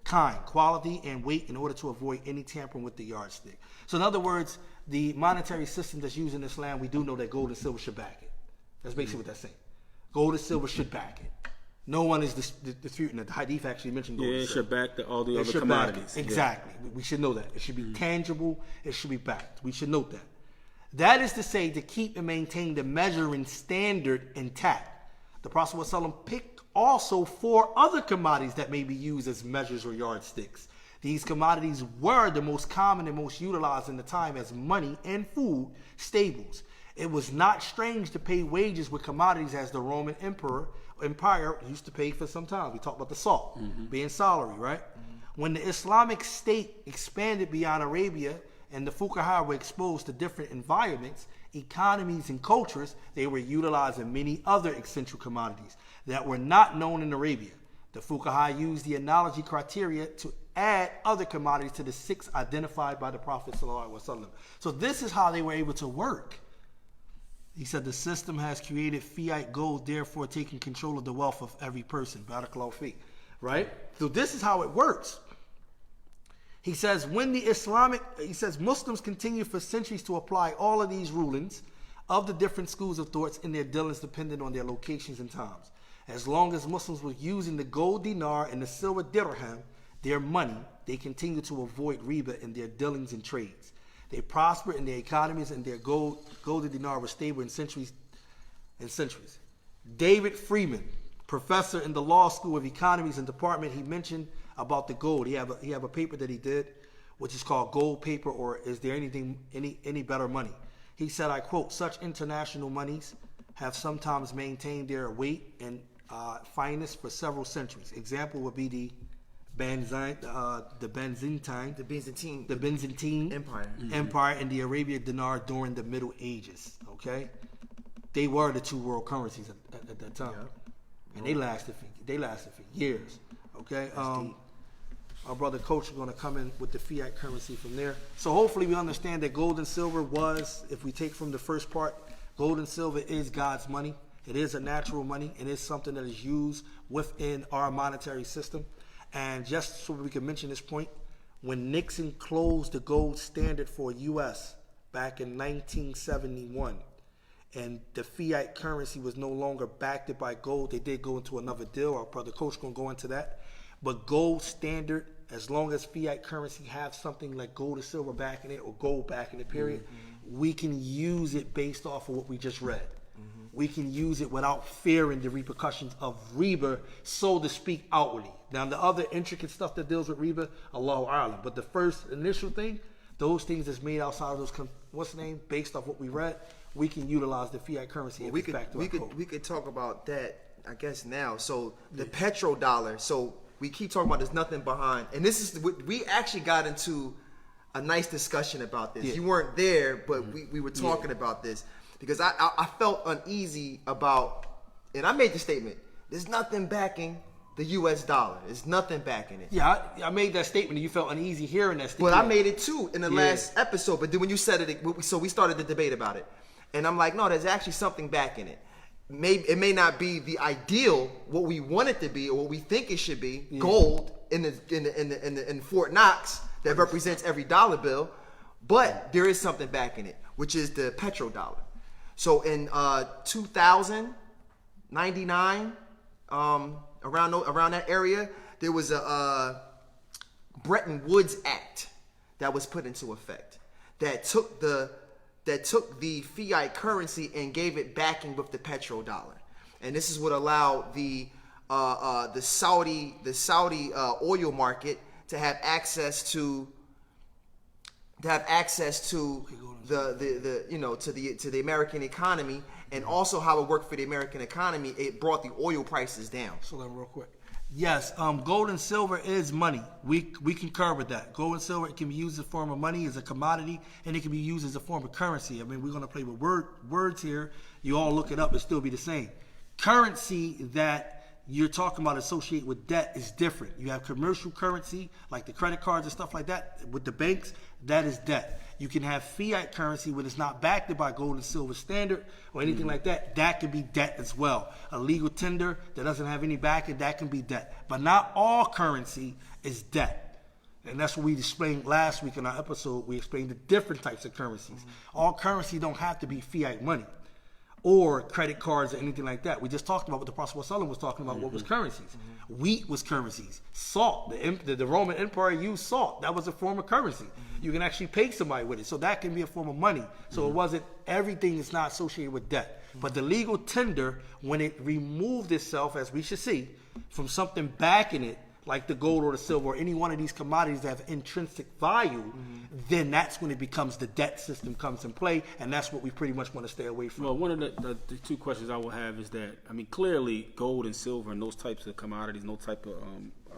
kind, quality, and weight in order to avoid any tampering with the yardstick. So in other words, the monetary system that's used in Islam, we do know that gold and silver should back it. That's basically what that's saying. Gold and silver should back it. No one is disputing it. The hadith actually mentioned gold Yeah, and it silver. should back all the It other should back it. commodities. Exactly. We should know that. It should be tangible. It should be backed. We should note that. That is to say, to keep and maintain the measuring standard intact. The Prophet ﷺ picked also 4 other commodities that may be used as measures or yardsticks. These commodities were the most common and most utilized in the time as money and food, stables. It was not strange to pay wages with commodities as the Roman Empire used to pay for some time. We talked about the salt being salary, right? When the Islamic State expanded beyond Arabia and the fuqaha were exposed to different environments, economies, and cultures, they were utilizing many other essential commodities that were not known in Arabia. The fuqaha used the analogy criteria to add other commodities to the 6 identified by the Prophet ﷺ. So this is how they were able to work. He said the system has created fiat gold, therefore taking control of the wealth of every person. Barakallahu feek. Right? So this is how it works. He says Muslims continue for centuries to apply all of these rulings of the different schools of thoughts in their dealings dependent on their locations and times. As long as Muslims were using the gold dinar and the silver dirham, their money, they continue to avoid riba in their dealings and trades. They prospered in their economies and their golden dinar was stable in centuries and centuries. David Freeman, professor in the Law School of Economies and Department, he mentioned about the gold. He have a paper that he did, which is called Gold Paper, or Is There Any Better Money? He said, I quote, such international monies have sometimes maintained their weight and fineness for several centuries. Example would be the Byzantine Empire and the Arabian dinar during the Middle Ages. Okay, they were the 2 world currencies at that time, and they lasted for years. Okay, our brother Coach is going to come in with the fiat currency from there. So hopefully we understand that gold and silver was, if we take from the first part, gold and silver is God's money. It is a natural money. It is something that is used within our monetary system. And just so we can mention this point, when Nixon closed the gold standard for U.S. back in 1971, and the fiat currency was no longer backed by gold, they did go into another deal. Our brother Coach going to go into that. But gold standard, as long as fiat currency have something like gold or silver backing it, or gold backing it, period, we can use it based off of what we just read. We can use it without fearing the repercussions of riba, so to speak, outwardly. Now, the other intricate stuff that deals with riba, Allahu A'lam. But the first initial thing, those things that's made outside of those, based off what we read, we can utilize the fiat currency. Well, we could talk about that, I guess, now. So the petrodollar. So we keep talking about there's nothing behind, and this is we actually got into a nice discussion about this. You weren't there, but we were talking about this. Because I felt uneasy about, and I made the statement, there's nothing backing the U.S. dollar. There's nothing backing it. Yeah, I made that statement and you felt uneasy hearing that statement. Well, I made it too in the last episode, but then when you said it, so we started the debate about it. And I'm like, no, there's actually something backing it. It may not be the ideal, what we want it to be or what we think it should be, gold in Fort Knox that represents every dollar bill, but there is something backing it, which is the petrodollar. So in 2099, around that area, there was a Bretton Woods Act that was put into effect that took the fiat currency and gave it backing with the petrodollar, and this is what allowed the Saudi oil market to have access to the American economy, and also how it worked for the American economy. It brought the oil prices down. So let me real quick. Yes, gold and silver is money. We concur with that. Gold and silver, it can be used as a form of money, as a commodity, and it can be used as a form of currency. I mean, we're going to play with words here. You all look it up, it'll still be the same. Currency that you're talking about associated with debt is different. You have commercial currency, like the credit cards and stuff like that, with the banks, that is debt. You can have fiat currency when it's not backed by gold and silver standard or anything like that. That can be debt as well. A legal tender that doesn't have any backing, that can be debt. But not all currency is debt. And that's what we explained last week in our episode. We explained the different types of currencies. All currency don't have to be fiat money or credit cards or anything like that. We just talked about what the Prophet ﷺ was talking about, what was currencies. Wheat was currencies. Salt, the Roman Empire used salt. That was a form of currency. You can actually pay somebody with it. So that can be a form of money. So it wasn't, everything is not associated with debt. But the legal tender, when it removed itself, as we should see, from something backing it, like the gold or the silver or any one of these commodities that have intrinsic value, then that's when it becomes the debt system comes in play, and that's what we pretty much want to stay away from. Well, one of the two questions I will have is that, I mean, clearly gold and silver and those types of commodities, no type of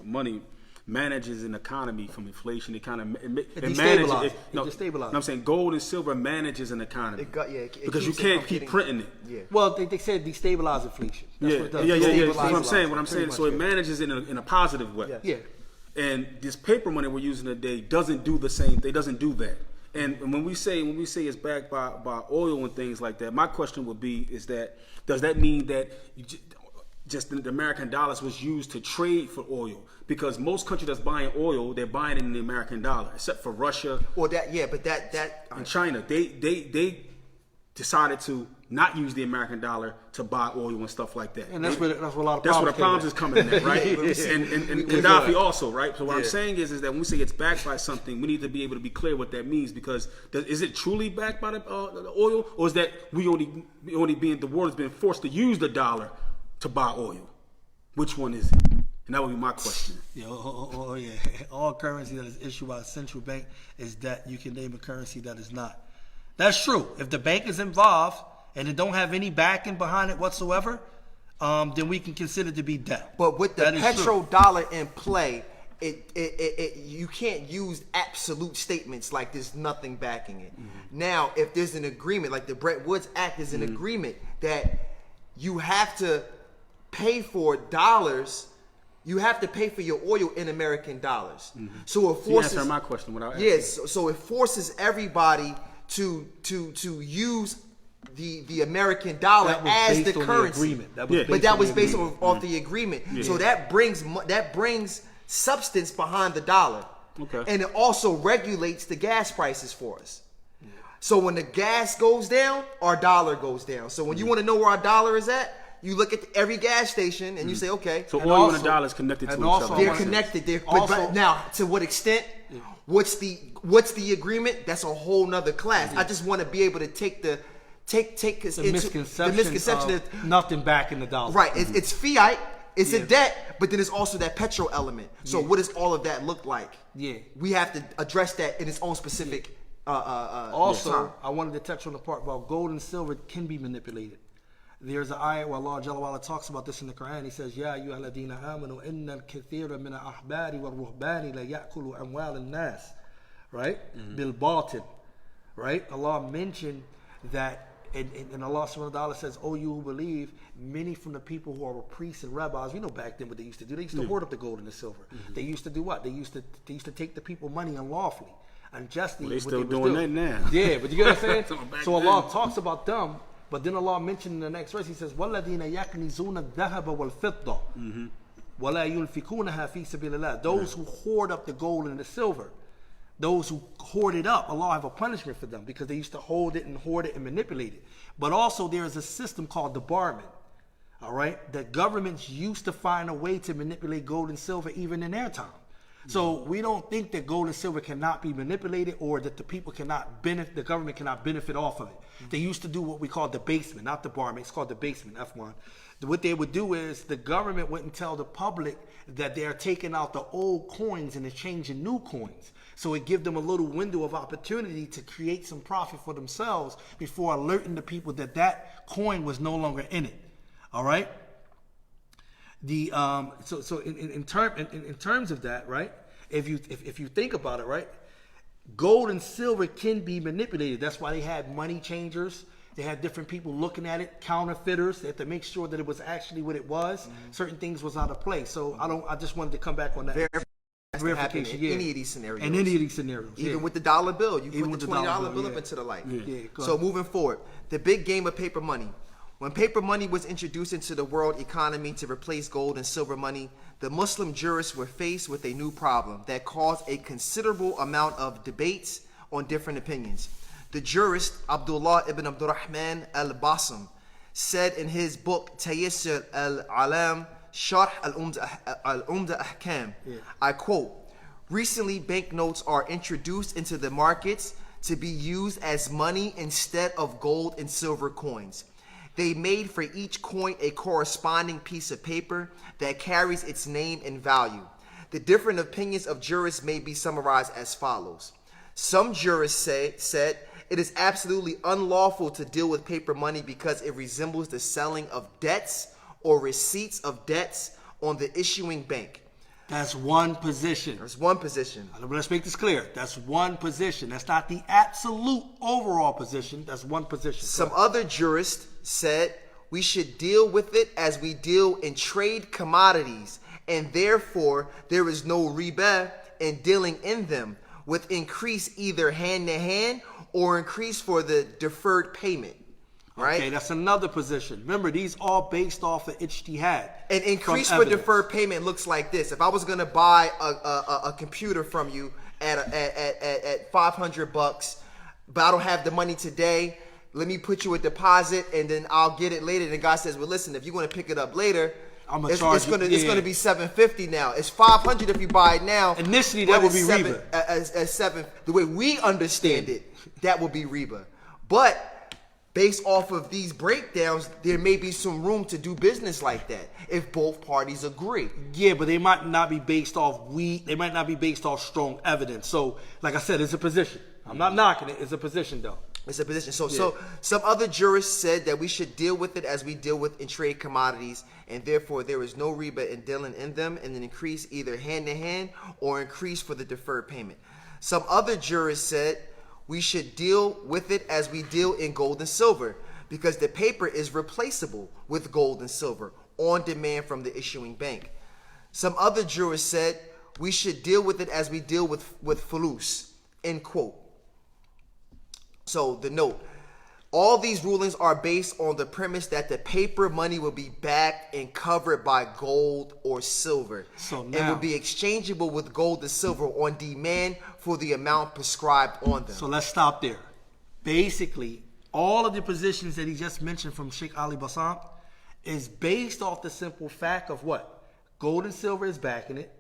money manages an economy from inflation. It kind of it destabilizes. manages. It destabilizes. I'm saying gold and silver manages an economy It because you keeps it can't from keep getting- printing it. Yeah. Well, they said destabilize inflation. That's what it does. Yeah. That's Destabilize what I'm saying. it. What I'm saying. Pretty So it much, manages it in a positive way. yeah. And this paper money we're using today doesn't do the same. It doesn't do that. And when we say it's backed by oil and things like that, my question would be is that does that mean that just the American dollars was used to trade for oil? Because most countries that's buying oil, they're buying it in the American dollar, except for Russia Or that, yeah, but that and China. They decided to not use the American dollar to buy oil and stuff like that. And that's where a lot of That's where the problems problems is coming in, right? And Gaddafi also, right? So what I'm Yeah. saying is that when we say it's backed by something, we need to be able to be clear what that means, because is it truly backed by the oil, or is that the world has been forced to use the dollar to buy oil? Which one is it? And that would be my question. Yeah, yeah. All currency that is issued by a central bank is that you can name a currency that is not. That's true. If the bank is involved and it don't have any backing behind it whatsoever, then we can consider it to be debt. But with the That is true. petrodollar in play, you can't use absolute statements like there's nothing backing it. Now, if there's an agreement, like the Bretton Woods Act is an agreement that you have to pay for dollars, you have to pay for your oil in American dollars. So it You forces answered my question without asking. yes, so it forces everybody to use the American dollar That was as based the on currency. agreement. That was Yeah. based But that on was the based agreement. off the agreement. So that brings substance behind the dollar. Okay. And it also regulates the gas prices for us. So when the gas goes down, our dollar goes down. So when you want to know where our dollar is at, you look at every gas station and you say, okay, So And oil and also- the dollar is connected to and each also other. I they're wanna- connected. But Also- now, to what extent? What's the agreement? That's a whole nother class. I just want to be able to take us The into misconception, the misconception of that nothing back in the dollar. right, it's fiat, it's Yeah. a debt, but then there's also that petrol element. So what does all of that look like? Yeah. We have to address that in its own specific. Also, time. I wanted to touch on the part about gold and silver can be manipulated. There's an ayah where Allah Jalla wa'ala talks about this in the Quran. He says, "Ya ayyuhalladhina amanu inna al-kathira min al-ahbari wal-ruhbani la ya'kulu amwal an-nas." Right? Bil batil. Right? Allah mentioned that, and Allah subhanahu wa ta'ala says, "Oh, you who believe, many from the people who are priests and rabbis, we know back then what they used to do. They used to hoard up the gold and the silver. They used to do what? They used to take the people money unlawfully, unjustly. Well, they what still was doing doing. that now. Yeah, but you get what I'm saying? So back So Allah then. talks about them, but then Allah mentioned in the next verse, He says, وَالَّذِينَ يَكْنِزُونَ الذَّهَبَ وَالْفِضَّةَ وَلَا يُنْفِقُونَها فِي سَبِيلِ اللَّهِ. Those who hoard up the gold and the silver, those who hoard it up, Allah have a punishment for them because they used to hold it and hoard it and manipulate it. But also there is a system called debarment. All right, that governments used to find a way to manipulate gold and silver even in their time. So we don't think that gold and silver cannot be manipulated or that the people cannot benefit, the government cannot benefit off of it. They used to do what we call debasement, not debarment. It's called debasement, F1. What they would do is the government wouldn't tell the public that they're taking out the old coins and exchanging new coins. So it gives them a little window of opportunity to create some profit for themselves before alerting the people that that coin was no longer in it. All right. The in terms of that, right? If you think about it, right, gold and silver can be manipulated. That's why they had money changers. They had different people looking at it, counterfeiters. They had to make sure that it was actually what it was. Certain things was out of place. So I just wanted to come back on that. Has to happen in any of these scenarios. In any of these scenarios, Even with the dollar bill, you Even put with the the dollar $20 bill, bill up yeah. into the light. Yeah, go So ahead. moving forward, the big game of paper money. When paper money was introduced into the world economy to replace gold and silver money, the Muslim jurists were faced with a new problem that caused a considerable amount of debates on different opinions. The jurist Abdullah ibn Abdurrahman al-Basim said in his book Tayassur al-Alam Sharh al-Umda Ahkam, I quote, "Recently banknotes are introduced into the markets to be used as money instead of gold and silver coins. They made for each coin a corresponding piece of paper that carries its name and value. The different opinions of jurists may be summarized as follows. Some jurists said it is absolutely unlawful to deal with paper money because it resembles the selling of debts or receipts of debts on the issuing bank. That's one position. There's one position. Let's make this clear. That's one position. That's not the absolute overall position. That's one position. Some other jurists said we should deal with it as we deal in trade commodities, and therefore there is no riba in dealing in them, with increase either hand to hand or increase for the deferred payment. Right? Okay, that's another position. Remember, these all based off of ijtihad. An increase for deferred payment looks like this. If I was going to buy a computer from you at $500, but I don't have the money today, let me put you a deposit and then I'll get it later. And the guy says, well, listen, if you're going to pick it up later, it's going to be $750 now. It's $500 if you buy it now. Initially, that would be riba. The way we understand it, that would be riba. But based off of these breakdowns, there may be some room to do business like that if both parties agree. Yeah, but they might not be based off They might not be based off strong evidence. So, like I said, it's a position. I'm not knocking it. It's a position, though. It's a position. So some other jurists said that we should deal with it as we deal with in trade commodities, and therefore there is no riba in dealing in them, and an increase either hand to hand or increase for the deferred payment. Some other jurists said we should deal with it as we deal in gold and silver, because the paper is replaceable with gold and silver on demand from the issuing bank. Some other jurists said we should deal with it as we deal with fulus, end quote. So the note, all these rulings are based on the premise that the paper money will be backed and covered by gold or silver, and will be exchangeable with gold and silver on demand for the amount prescribed on them. So let's stop there. Basically, all of the positions that he just mentioned from Sheikh Ali Bassam is based off the simple fact of what? Gold and silver is backing it,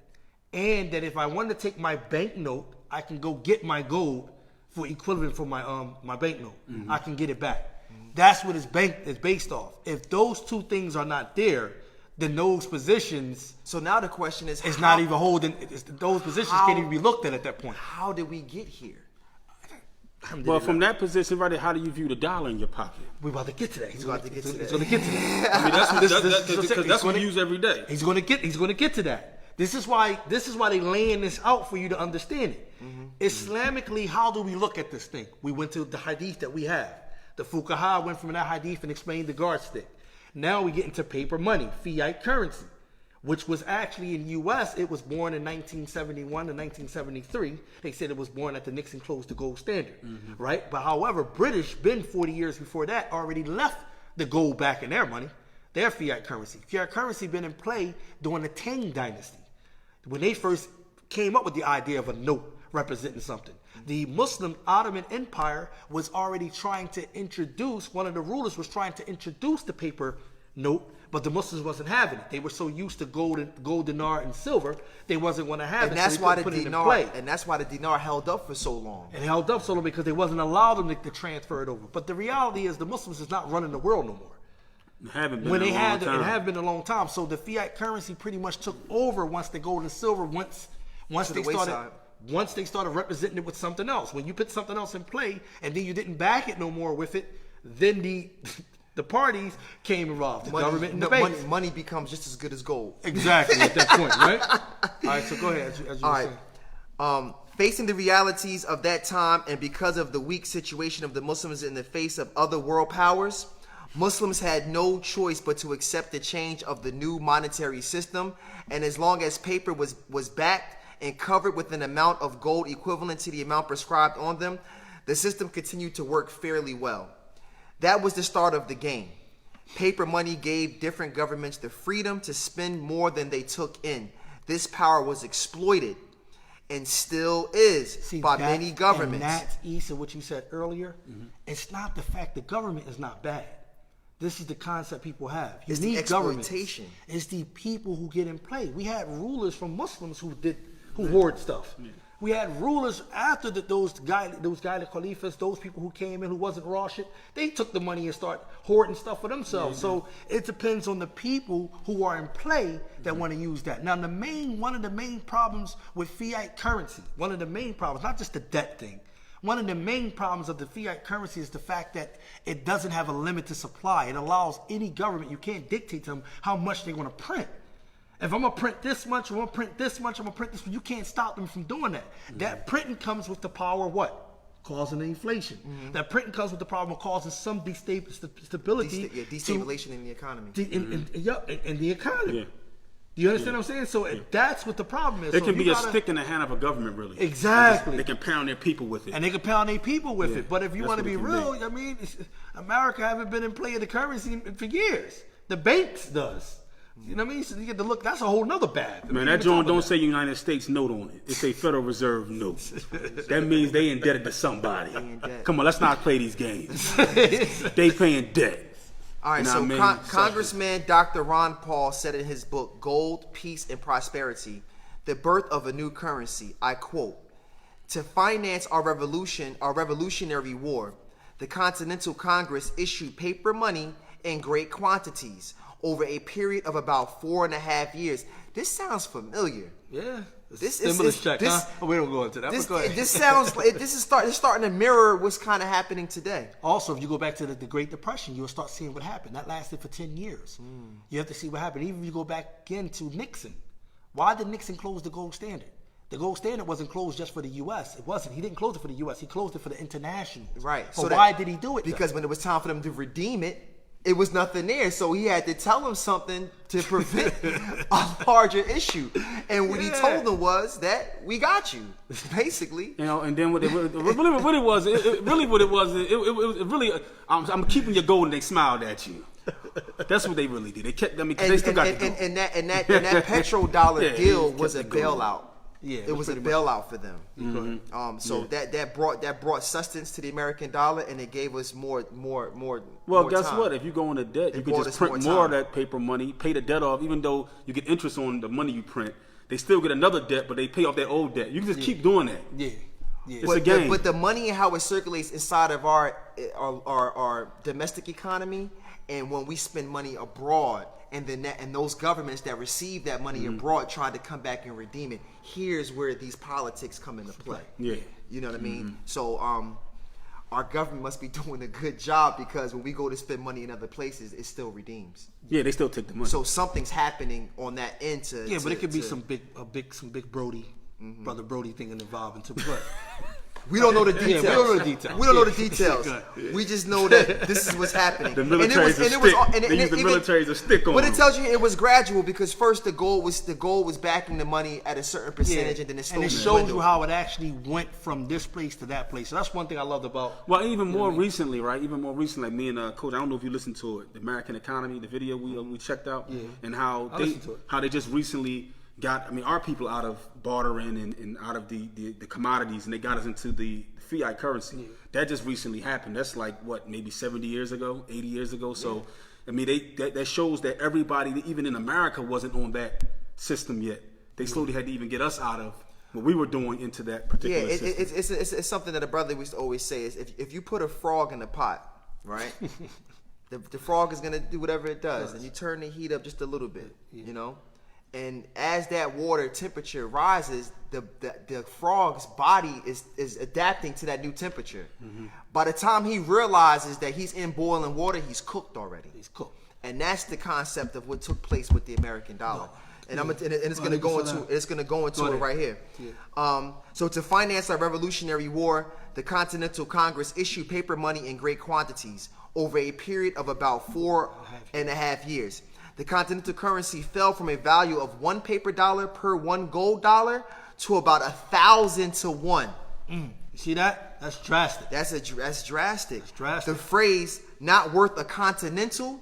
and that if I want to take my banknote, I can go get my gold for equivalent for my banknote. I can get it back. That's what his bank is based off. If those two things are not there, then those positions. So now the question is, it's not even holding. Those positions can't even be looked at that point. How did we get here? Well, from that position right there, how do you view the dollar in your pocket? We're about to get to that. He's about to get to that. He's going to get to that. I mean, that's what we use every day. He's going to get to that. This is why they laying this out for you to understand it. Islamically, how do we look at this thing? We went to the hadith that we have. The fuqaha went from that hadith and explained the guard stick. Now we get into paper money, fiat currency, which was actually in U.S. It was born in 1971 to 1973. They said it was born at the Nixon closed the gold standard, right? But however, British, been 40 years before that, already left the gold back in their money, their fiat currency. Fiat currency been in play during the Tang dynasty, when they first came up with the idea of a note representing something. The Muslim Ottoman Empire was already trying to introduce, one of the rulers was trying to introduce the paper note, but the Muslims wasn't having it. They were so used to gold dinar and silver, they wasn't going to have and it. That's so why the dinar, and that's why the dinar held up for so long. It held up so long because they wasn't allowed them to transfer it over. But the reality is the Muslims is not running the world no more. Haven't been When in they a long time. It have been a long time. So the fiat currency pretty much took over once the gold and silver once they started representing it with something else. When you put something else in play and then you didn't back it no more with it, then the parties came involved. The government and the banks. Money becomes just as good as gold. Exactly at that point, right? All right, so go ahead. As you were saying. Facing the realities of that time and because of the weak situation of the Muslims in the face of other world powers, Muslims had no choice but to accept the change of the new monetary system, and as long as paper was backed and covered with an amount of gold equivalent to the amount prescribed on them, the system continued to work fairly well. That was the start of the game. Paper money gave different governments the freedom to spend more than they took in. This power was exploited and still is by many governments. And that's Issa, what you said earlier. It's not the fact the government is not bad. This is the concept people have. You It's need the exploitation. It's the people who get in play. We had rulers from Muslims who hoard stuff. We had rulers after those Caliphs, those people who came in who wasn't raw shit. They took the money and start hoarding stuff for themselves. So it depends on the people who are in play that want to use that. Now, one of the main problems with fiat currency, one of the main problems, not just the debt thing. One of the main problems of the fiat currency is the fact that it doesn't have a limited supply. It allows any government, you can't dictate to them how much they're going to print. If I'm going to print this much, I'm going to print this much, I'm going to print this much, you can't stop them from doing that. That printing comes with the power of what? Causing inflation. That printing comes with the problem of causing some stability. Destabilization in the economy. In the economy. Yeah. Do you understand what I'm saying? So that's what the problem is. It can be a stick in the hand of a government, really. Exactly. They can pound their people with it. And they can pound their people with it. But if you That's want to what be it can real, be. I mean, America haven't been in play of the currency for years. The banks does. You know what I mean? So you get to look. That's a whole nother bad. Man, that joint don't say United States note on it. It say Federal Reserve note. That means they indebted to somebody. Come on, let's not play these games. They paying debt. All right, You know so what I mean? Congressman Dr. Ron Paul said in his book, Gold, Peace, and Prosperity, The Birth of a New Currency, I quote, "To finance our revolutionary war, the Continental Congress issued paper money in great quantities over a period of about 4.5 years." This sounds familiar. Yeah. This Stimulus check, huh? Oh, we don't go into that. This, but go ahead. this sounds like it's starting to mirror what's kind of happening today. Also, if you go back to the Great Depression, you'll start seeing what happened. That lasted for 10 years. You have to see what happened. Even if you go back again to Nixon. Why did Nixon close the gold standard? The gold standard wasn't closed just for the U.S. It wasn't. He didn't close it for the U.S. He closed it for the international. Right. But why did he do it? Because when it was time for them to redeem it, it was nothing there. So he had to tell them something to prevent a larger issue. And what he told them was that we got you, basically. You know, and then what it really, I'm keeping your gold and they smiled at you. That's what they really did. They kept them because they still got the gold. And that petrodollar deal was a bailout. Yeah, it was a bailout for them. That brought sustenance to the American dollar, and it gave us more. Well, guess time. what? If you go into debt, you can just print more of that paper money, pay the debt off. Even though you get interest on the money you print, they still get another debt, but they pay off their old debt. You can just keep doing that. Yeah. It's a game. But the money and how it circulates inside of our domestic economy, and when we spend money abroad, and then and those governments that receive that money abroad try to come back and redeem it. Here's where these politics come into play. Yeah. You know what I mean? So our government must be doing a good job, because when we go to spend money in other places, it still redeems. Yeah, they still take the money. So something's happening on that end to. Yeah, but it could be some big Brody, brother Brody thing involved into play. We don't know the details. We don't know the details. We don't know the details. We just know that this is what's happening. The military's a stick. They use the military as a stick on But them. it tells you it was gradual, because first the gold was backing the money at a certain percentage, and then it slowly shows you how it actually went from this place to that place. So that's one thing I loved about. Well, even more recently, right? Even more recently, like me and Coach, I don't know if you listened to it, the American Economy, the video we checked out, and how they just recently got, I mean, our people out of bartering and out of the commodities, and they got us into the fiat currency. Yeah. That just recently happened. That's like, what, maybe 70 years ago, 80 years ago. So, I mean, that shows that everybody, even in America, wasn't on that system yet. They slowly had to even get us out of what we were doing into that particular system. It's something that a brother used to always say is, if you put a frog in a pot, right, the frog is going to do whatever it does, and you turn the heat up just a little bit, you know? And as that water temperature rises, the frog's body is adapting to that new temperature. By the time he realizes that he's in boiling water, he's cooked already. He's cooked. And that's the concept of what took place with the American dollar. And it's going to go into it right here. Yeah. So to finance our revolutionary war, the Continental Congress issued paper money in great quantities over a period of about 4.5 years. The continental currency fell from a value of one paper dollar per one gold dollar to about 1,000 to 1. You see that? That's drastic. That's drastic. It's drastic. The phrase "not worth a continental"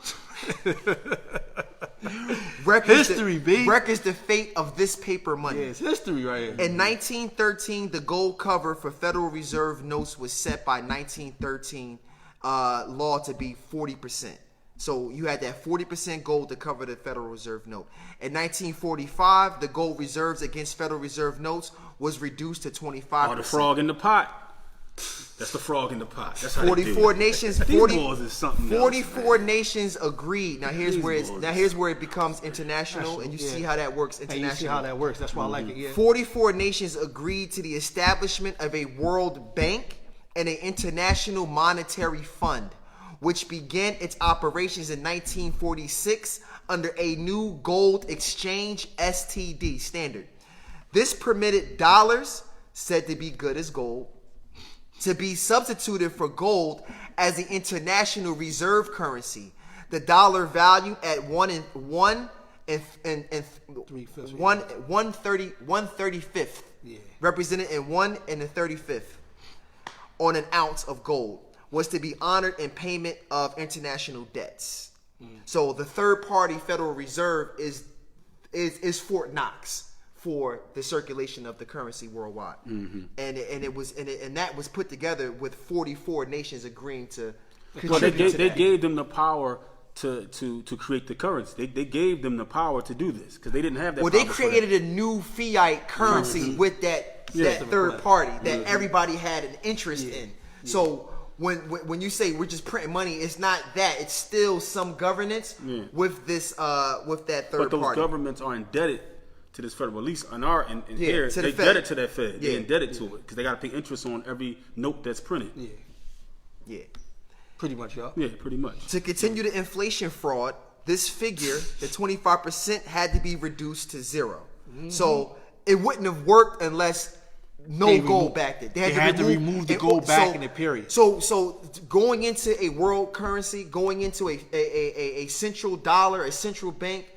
records the fate of this paper money. Yeah, it's history right here. In 1913, the gold cover for Federal Reserve notes was set by 1913 law to be 40%. So you had that 40% gold to cover the Federal Reserve note. In 1945, the gold reserves against Federal Reserve notes was reduced to 25%. Oh, the frog in the pot. That's the frog in the pot. That's how they do 44 it. nations. These 40, boys is something else, 44 man. nations agreed. Now here's These where it's boys. now here's where it becomes international, and you Yeah. see how that works And internationally. you see how that works. That's why I like it. Yeah. 44 nations agreed to the establishment of a World Bank and an International Monetary Fund, which began its operations in 1946 under a new gold exchange STD standard. This permitted dollars, said to be good as gold, to be substituted for gold as the international reserve currency. The dollar valued at 1/35th, Yeah. represented in 1/35th on an ounce of gold, was to be honored in payment of international debts. So the third party Federal Reserve is Fort Knox for the circulation of the currency worldwide, and that was put together with 44 nations agreeing to Well, they contribute to that. gave them the power to create the currency. They gave them the power to do this because they didn't have that. Well, power they before created that. a new fiat currency with that third party that everybody had an interest in. So when you say we're just printing money, it's not that. It's still some governance with this with that third But those party. governments are indebted to this federal, at least in Yeah, here, to they the Fed. indebted to that Fed. Yeah. They indebted to it because they got to pay interest on every note that's printed. Yeah. Yeah. Pretty much, y'all. Yeah, pretty much. To continue the inflation fraud, this figure, the 25%, had to be reduced to 0. So it wouldn't have worked unless no They gold removed- backed it. they had to remove the gold back in the period. So going into a world currency, going into a central dollar, a central bank,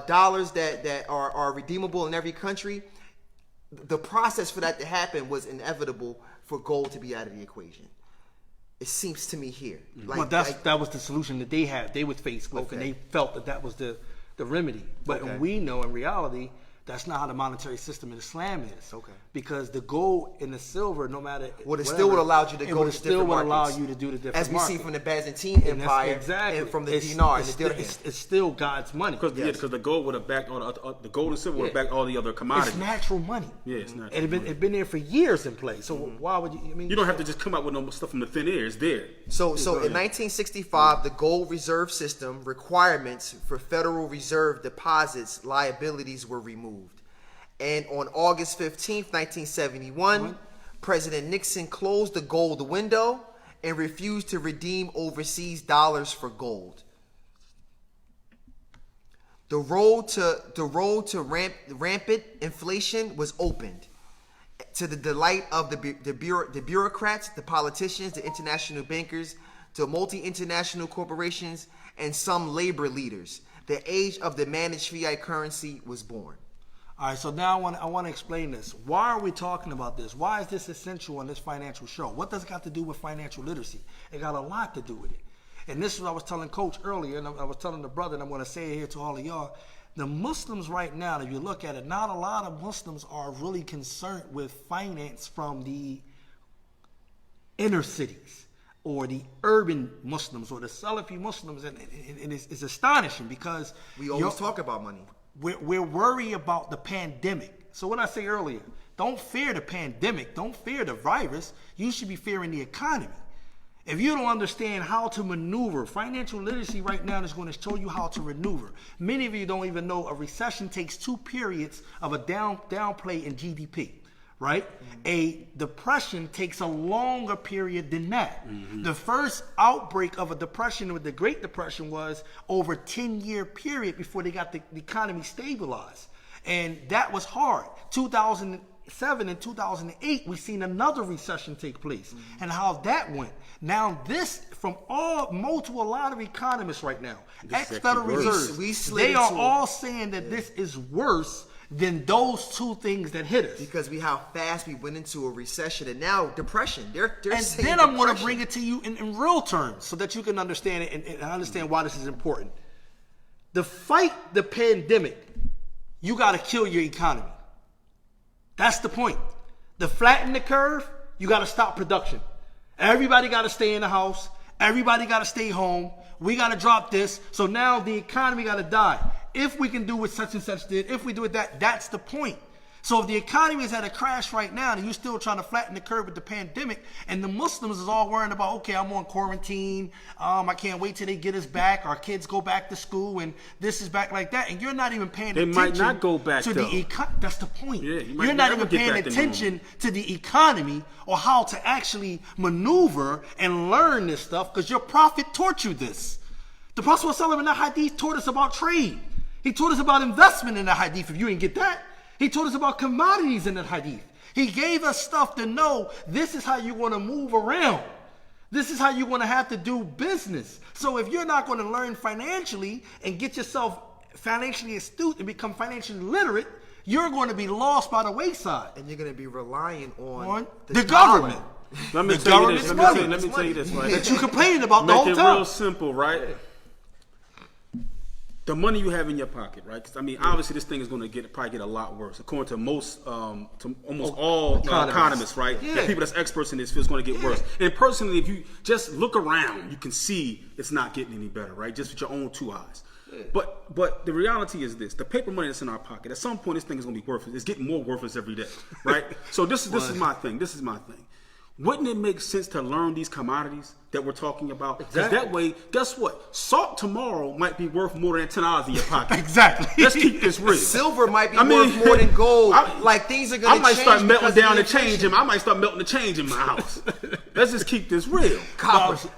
dollars that are redeemable in every country, the process for that to happen was inevitable for gold to be out of the equation. It seems to me here. Well, that was the solution that they had. They was faced with, and Okay. they felt that was the remedy. But Okay. we know in reality that's not how the monetary system in Islam is. Okay. Because the gold and the silver, no matter Well, it still would allow you to it go would to still different would allow markets. you to do the different As we see markets. from the Byzantine And that's Empire exactly and from the It's- dinar and it's the still- dirham. It's still God's money. Because the gold would have backed all the gold and silver would have backed all the other commodities. It's natural money. Yeah, it's natural And it's been there for years in place. So why would you? I mean, You don't have to just come out with no stuff from the thin air. It's there. So in 1965, the gold reserve system requirements for Federal Reserve deposits liabilities were removed. And on August 15th, 1971, President Nixon closed the gold window and refused to redeem overseas dollars for gold. The road to rampant inflation was opened, to the delight of the bureaucrats, the politicians, the international bankers, to multi-international corporations, and some labor leaders. The age of the managed fiat currency was born. All right, so now I want to explain this. Why are we talking about this? Why is this essential on this financial show? What does it got to do with financial literacy? It got a lot to do with it. And this is what I was telling Coach earlier, and I was telling the brother, and I'm going to say it here to all of y'all. The Muslims right now, if you look at it, not a lot of Muslims are really concerned with finance from the inner cities or the urban Muslims or the Salafi Muslims. And it's astonishing because We always talk about money. we're worried about the pandemic. So what I say earlier, don't fear the pandemic. Don't fear the virus. You should be fearing the economy. If you don't understand how to maneuver, financial literacy right now is going to show you how to maneuver. Many of you don't even know a recession takes 2 periods of a downplay in GDP, right? A depression takes a longer period than that. The first outbreak of a depression with the Great Depression was over a 10-year period before they got the economy stabilized. And that was hard. 2007 and 2008, we seen another recession take place. And how that went. Now this, from a lot of economists right now, This is ex-Federal actually worse. Reserve, We slid they are into all saying that this is worse than those 2 things that hit us. Because how fast we went into a recession and now depression. They're And saying then I'm going to depression. bring it to you in real terms so that you can understand it and understand why this is important. To fight the pandemic, you got to kill your economy. That's the point. To flatten the curve, you got to stop production. Everybody got to stay in the house. Everybody got to stay home. We got to drop this. So now the economy got to die. If we can do what such and such did, if we do it that's the point. So if the economy is at a crash right now and you're still trying to flatten the curve with the pandemic, and the Muslims is all worrying about, okay, I'm on quarantine, I can't wait till they get us back, our kids go back to school, and this is back like that, and you're not even paying attention. They might not go back, to though. the that's the point. Yeah, you might you're not never even get paying back to attention to the economy or how to actually maneuver and learn this stuff, because your prophet taught you this. The Prophet ﷺ in the hadith taught us about trade. He taught us about investment in the hadith, if you didn't get that. He told us about commodities in the hadith. He gave us stuff to know this is how you're going to move around. This is how you're going to have to do business. So if you're not going to learn financially and get yourself financially astute and become financially literate, you're going to be lost by the wayside. And you're going to be relying on the government. Let me The tell you this. government's Let me tell you this, right? That you complaining about the Make whole it time. real simple, right? The money you have in your pocket, right? Because I mean, obviously, this thing is going to probably get a lot worse, according to most, to almost all economists, right? Yeah. The people that's experts in this field is going to get worse. And personally, if you just look around, you can see it's not getting any better, right? Just with your own two eyes. Yeah. But the reality is this: the paper money that's in our pocket, at some point, this thing is going to be worthless. It's getting more worthless every day, right? So this is my thing. This is my thing. Wouldn't it make sense to learn these commodities that we're talking about? Because that way, guess what? Salt tomorrow might be worth more than $10 in your pocket. Exactly. Let's keep this real. Silver might be worth more than gold. Things are going to change. I might start melting down the inflation. change. I might start melting the change in my house. Let's just keep this real. Copper.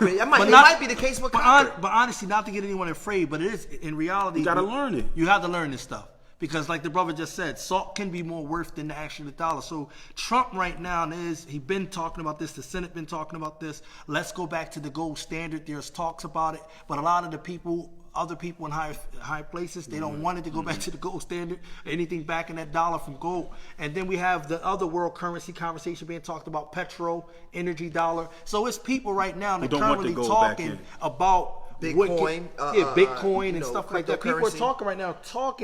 It might be the case with copper. But honestly, not to get anyone afraid, but it is in reality. You got to learn it. You have to learn this stuff. Because like the brother just said, salt can be more worth than the actual dollar. So Trump right now he been talking about this, the Senate been talking about this. Let's go back to the gold standard. There's talks about it. But a lot of the people, other people in high places, they don't want it to go back to the gold standard, anything back in that dollar from gold. And then we have the other world currency conversation being talked about, petro, energy dollar. So it's people right now that currently talking about Bitcoin, Bitcoin and stuff like that. People are cryptocurrency. talking right now,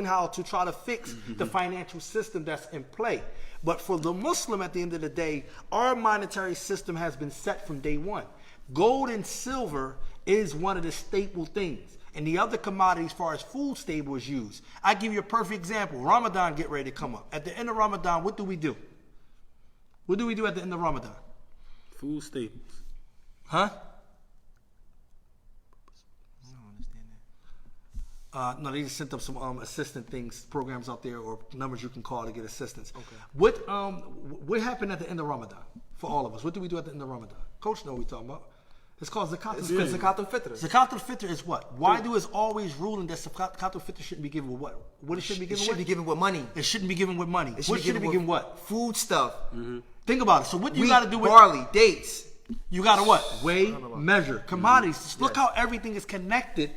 how to try to fix the financial system that's in play. But for the Muslim, at the end of the day, our monetary system has been set from day one. Gold and silver is one of the staple things. And the other commodities, as far as food staple, is used. I give you a perfect example. Ramadan get ready to come up. At the end of Ramadan, what do we do? What do we do at the end of Ramadan? Food staples. Huh? No, they just sent up some assistant programs out there, or numbers you can call to get assistance. Okay. What happened at the end of Ramadan for all of us? What do we do at the end of Ramadan? Coach, know what we're talking about. It's called Zakat al-Fitr. Zakat al-Fitr. Zakat al-Fitr is what? Why do is always ruling that Zakat al-Fitr shouldn't be given with what? What it should be given with? It should be given with money. It shouldn't be given with money. What should it be given what? Food stuff. Mm-hmm. Think about it. So what you Wheat, got to do with barley, dates. You got to what? Weigh, measure, commodities. Look how everything is connected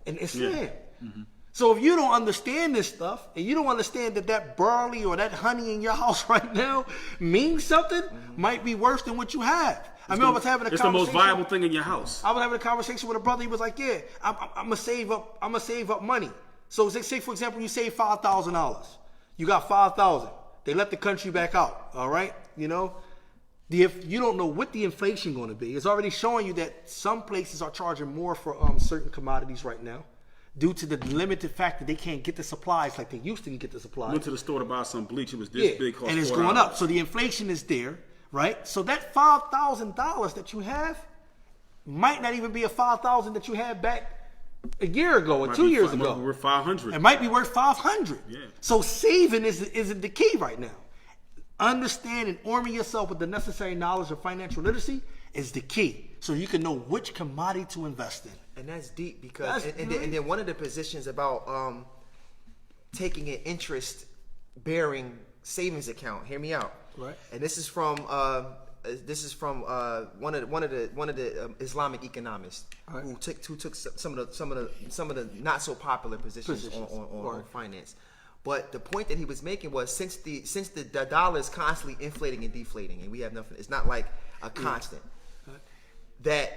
in Islam. Yeah. Mm-hmm. So if you don't understand this stuff, and you don't understand that barley or that honey in your house right now means something, might be worse than what you have. I was having a conversation. It's the most viable thing in your house. I was having a conversation with a brother. He was like, "Yeah, I'm gonna save up. I'm gonna save up money." So say for example, you save $5,000. You got $5,000. They let the country back out. All right, you know. If you don't know what the inflation going to be, it's already showing you that some places are charging more for certain commodities right now, due to the limited fact that they can't get the supplies like they used to get the supplies. Went to the store to buy some bleach. It was this big. And it's going up. So the inflation is there, right? So that $5,000 that you have might not even be a $5,000 that you had back a year ago or 2 years ago. We're $500. It might be worth $500. Yeah. So saving isn't the key right now. Understand and arming yourself with the necessary knowledge of financial literacy is the key, so you can know which commodity to invest in. And that's deep because, and then one of the positions about taking an interest-bearing savings account. Hear me out. Right. And this is from one of the Islamic economists who took some of the not so popular positions on finance. But the point that he was making was since the dollar is constantly inflating and deflating, and we have nothing, it's not like a constant. That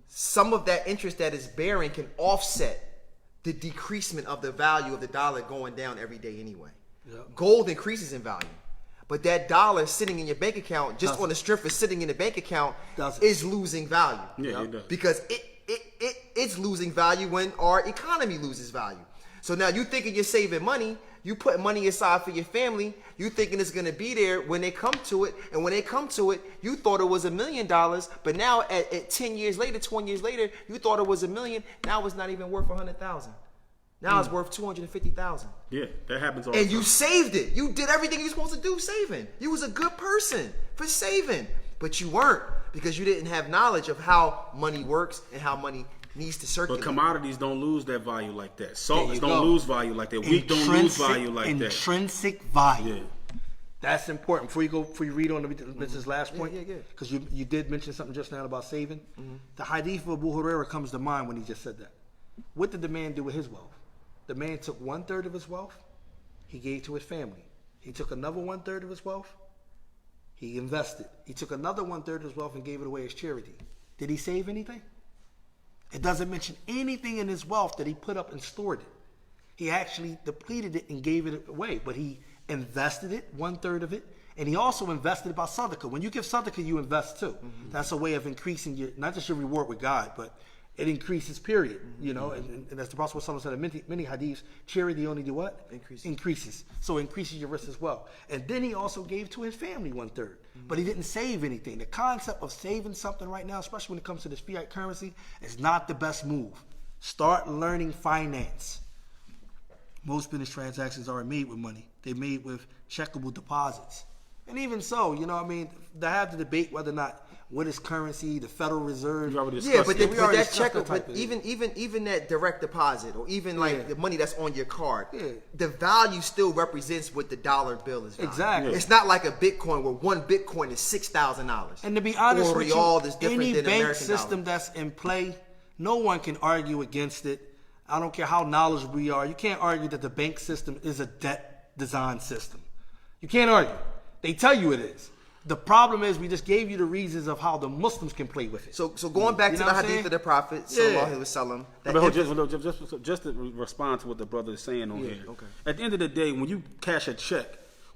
some of that interest that is bearing can offset the decreasement of the value of the dollar going down every day anyway. Yep. Gold increases in value, But that dollar sitting in your bank account, just on the strength of sitting in the bank account, is losing value. Yeah, it does. Because it's losing value when our economy loses value. So now you thinking you're saving money, you put money aside for your family, you thinking it's gonna be there when they come to it, and when they come to it, you thought it was $1 million, but now at 10 years later, 20 years later, you thought it was $1 million. Now it's not even worth 100,000. Now it's worth 250,000. Yeah, that happens all And the time. you saved it. You did everything you're supposed to do saving. You was a good person for saving, but you weren't because you didn't have knowledge of how money works and how money needs to circulate. But commodities don't lose that value like that. Salt There you don't go. lose value like that. Wheat don't lose value like that. Intrinsic value. Yeah. That's important. Before you read on Mrs. last point, yeah. because you did mention something just now about saving. The hadith of Abu Hurairah comes to mind when he just said that. What did the man do with his wealth? The man took 1/3 of his wealth, he gave to his family. He took another 1/3 of his wealth, he invested. He took another 1/3 of his wealth and gave it away as charity. Did he save anything? It doesn't mention anything in his wealth that he put up and stored it. He actually depleted it and gave it away, but he invested it, 1/3 of it, and he also invested about sadaqah. When you give sadaqah, you invest too. That's a way of increasing your, not just your reward with God, but it increases, period. You know, and as the Prophet ﷺ said in many hadiths, charity only do what? Increases. So it increases your risk as well. And then he also gave to his family 1/3, but he didn't save anything. The concept of saving something right now, especially when it comes to this fiat currency, is not the best move. Start learning finance. Most business transactions aren't made with money. They're made with checkable deposits. And even so, you know what I mean, to have the debate whether or not what is currency, the Federal Reserve. We already Yeah, discussed but, it. but already that discussed check, that type but of even that direct deposit, or even like Yeah. the money that's on your card, Yeah. the value still represents what the dollar bill is. Value. Exactly. It's not like a Bitcoin where one Bitcoin is $6,000. And to be honest or with real you, is different any than bank American system dollar. that's in play, no one can argue against it. I don't care how knowledgeable we are. You can't argue that the bank system is a debt design system. You can't argue. They tell you it is. The problem is we just gave you the reasons of how the Muslims can play with it. So going back You to know the what I'm hadith saying? of the Prophet, Yeah. sallallahu alaihi wasallam, that But hold, just to respond to what the brother is saying on here. okay. At the end of the day, when you cash a check,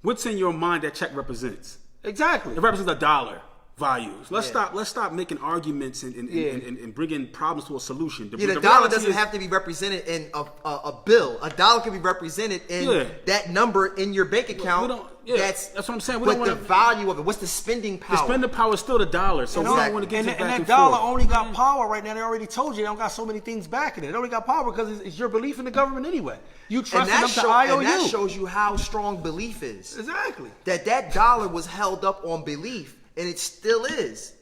what's in your mind that check represents? Exactly. It represents $1 values. Let's Yeah. stop making arguments and bringing problems to a solution. Yeah, the dollar reality doesn't is- have to be represented in a bill. A dollar can be represented in Yeah. that number in your bank account. That's what I'm saying. We But don't the wanna- value of it, what's the spending The power? spending power is still the dollar, so we Exactly. don't want to get And, it back and and that dollar forth. only got power right now. They already told you they don't got so many things backing it. It only got power because it's your belief in the government anyway. You trust them to IOU. and that shows you how strong belief is. Exactly. That dollar was held up on belief, and it still is.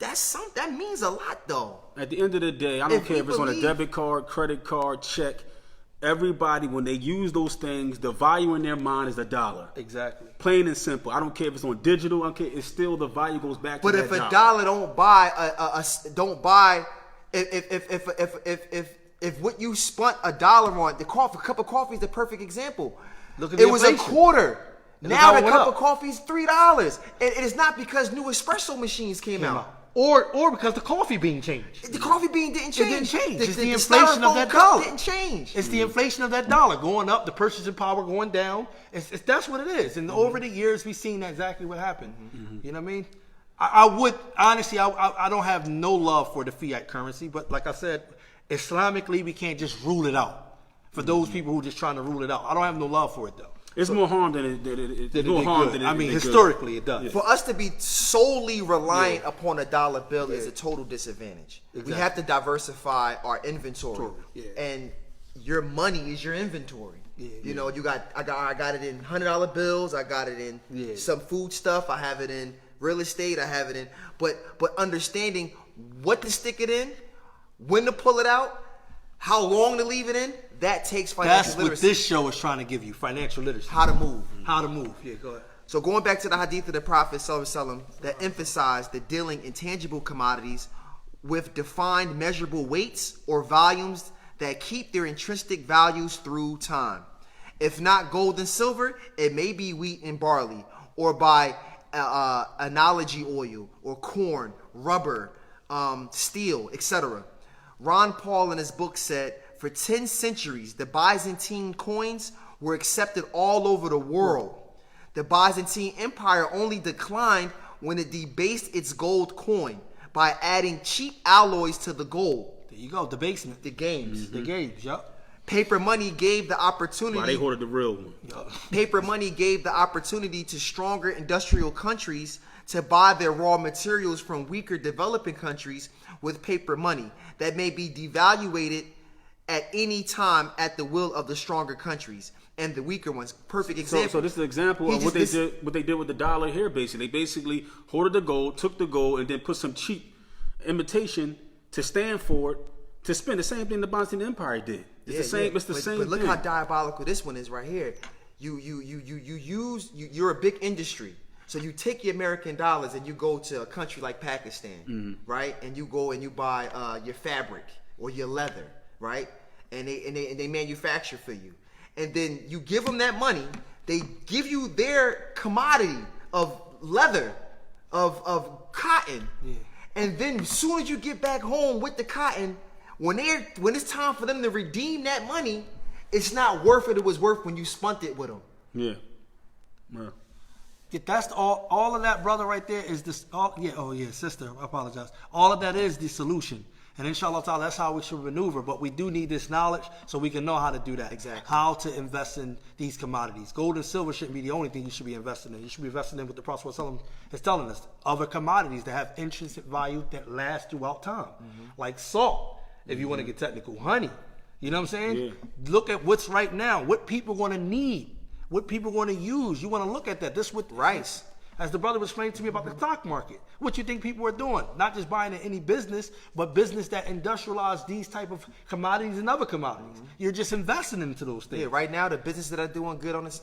That means a lot, though. At the end of the day, I don't If care we if it's on a believe- debit card, credit card, check. Everybody, when they use those things, the value in their mind is $1. Exactly. Plain and simple. I don't care if it's on digital. I don't care. It's still the value goes back to But that if a dollar don't buy if what you spent $1 on, a cup of coffee is the perfect example. Look at It the was a inflation. quarter. look Now how the it went cup up. of coffee is $3. And it is not because new espresso machines came out. Or because the coffee bean changed. The coffee bean didn't It change. didn't change. It's the the inflation of styrofoam that cup dollar. didn't change. It's the inflation of that dollar going up, the purchasing power going down. That's what it is. And over the years, we've seen exactly what happened. You know what I mean? I would, honestly, I don't have no love for the fiat currency. But like I said, Islamically, we can't just rule it out. For those people who are just trying to rule it out. I don't have no love for it, though. It's more harm than it. It's more harm than it. I mean, than good. historically, it does. For us to be solely reliant upon a dollar bill is a total disadvantage. We Exactly. have to diversify our inventory, Yeah. and your money is your inventory. Yeah, You know, I got it in $100 bills. I got it in Yeah. some food stuff. I have it in real estate. I have it in, but understanding what to stick it in, when to pull it out, how long to leave it in, that takes financial That's what literacy. this show is trying to give you, financial literacy. How to move. How to move. Yeah, go ahead. So going back to the hadith of the Prophet ﷺ that emphasized the dealing in tangible commodities with defined measurable weights or volumes that keep their intrinsic values through time. If not gold and silver, it may be wheat and barley, or by analogy oil, or corn, rubber, steel, etc. Ron Paul in his book said, for 10 centuries, the Byzantine coins were accepted all over the world. The Byzantine Empire only declined when it debased its gold coin by adding cheap alloys to the gold. There you go. Debasement. The games. The games. Yup. Paper money gave the opportunity. Why they hoarded the real one? Paper money gave the opportunity to stronger industrial countries to buy their raw materials from weaker developing countries with paper money that may be devaluated at any time at the will of the stronger countries and the weaker ones. Perfect example. So this is an example of what they did with the dollar here. Basically, they basically hoarded the gold, took the gold, and then put some cheap imitation to stand for it to spend. The same thing the Byzantine Empire did. It's the same. It's the same. But look thing. how diabolical this one is right here. You're a big industry. So you take your American dollars and you go to a country like Pakistan, right? And you go and you buy your fabric or your leather, right? And they manufacture for you. And then you give them that money. They give you their commodity of leather, of cotton. Yeah. And then as soon as you get back home with the cotton, when it's time for them to redeem that money, it's not worth what it was worth when you spent it with them. Yeah. Yeah. Yeah, that's all of that, brother, right there is this. Sister, I apologize. All of that is the solution. And inshallah ta'ala, that's how we should maneuver. But we do need this knowledge so we can know how to do that. Exactly. How to invest in these commodities. Gold and silver shouldn't be the only thing you should be investing in. You should be investing in what the Prophet ﷺ is telling us. Other commodities that have intrinsic value that last throughout time. Like salt, if you want to get technical. Honey. You know what I'm saying? Yeah. Look at what's right now. What people going to need. What people want to use. You want to look at that. This with rice. As the brother was explaining to me about the stock market. What you think people are doing? Not just buying in any business, but business that industrialize these type of commodities and other commodities. You're just investing into those things. Yeah, right now the businesses that are doing good on this,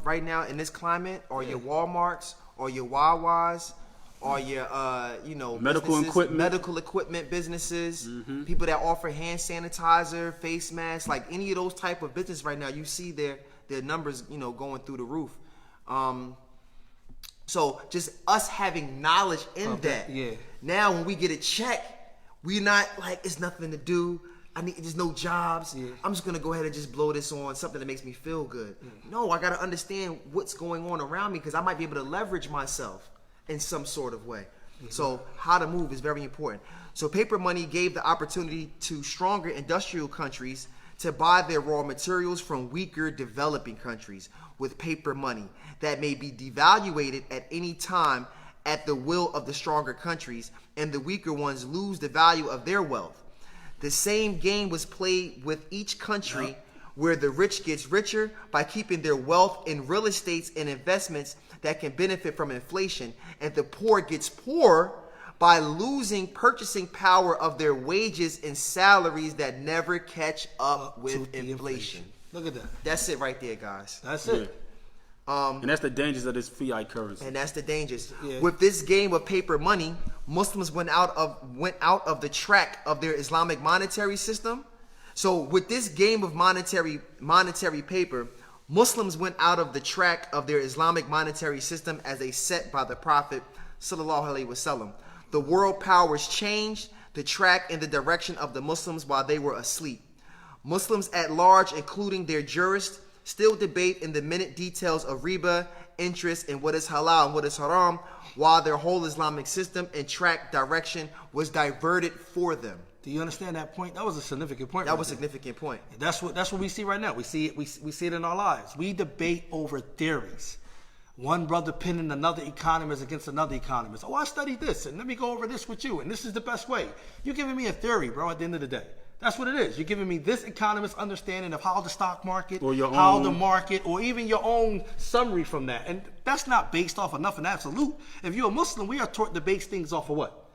right now in this climate, are your WalMarts, or your Wawas, or your medical equipment businesses, people that offer hand sanitizer, face masks, like any of those type of business right now. You see their numbers, going through the roof. So just us having knowledge in that. Yeah. Now when we get a check, we're not like, it's nothing to do. There's no jobs. Yeah. I'm just gonna go ahead and just blow this on something that makes me feel good. No, I gotta understand what's going on around me because I might be able to leverage myself in some sort of way. So how to move is very important. So paper money gave the opportunity to stronger industrial countries to buy their raw materials from weaker developing countries with paper money that may be devaluated at any time at the will of the stronger countries, and the weaker ones lose the value of their wealth. The same game was played with each country, where the rich gets richer by keeping their wealth in real estates and investments that can benefit from inflation, and the poor gets poorer by losing purchasing power of their wages and salaries that never catch up with inflation. Look at that. That's it right there, guys. That's it. And that's the dangers of this fiat currency. And that's the dangers. Yeah. With this game of paper money, Muslims went out of the track of their Islamic monetary system. So with this game of monetary paper, Muslims went out of the track of their Islamic monetary system as they set by the Prophet sallallahu alaihi wasallam. The world powers changed the track in the direction of the Muslims while they were asleep. Muslims at large, including their jurists, still debate in the minute details of riba, interest, and what is halal and what is haram, while their whole Islamic system and track direction was diverted for them. Do you understand that point? That was a significant point. That was a significant point. That's what we see right now. We see it. We see it in our lives. We debate over theories. One brother pinning another economist against another economist. Oh, I studied this, and let me go over this with you, and this is the best way. You're giving me a theory, bro, at the end of the day. That's what it is. You're giving me this economist's understanding of how the stock market, or the market, or even your own summary from that. And that's not based off of nothing absolute. If you're a Muslim, we are taught to base things off of what?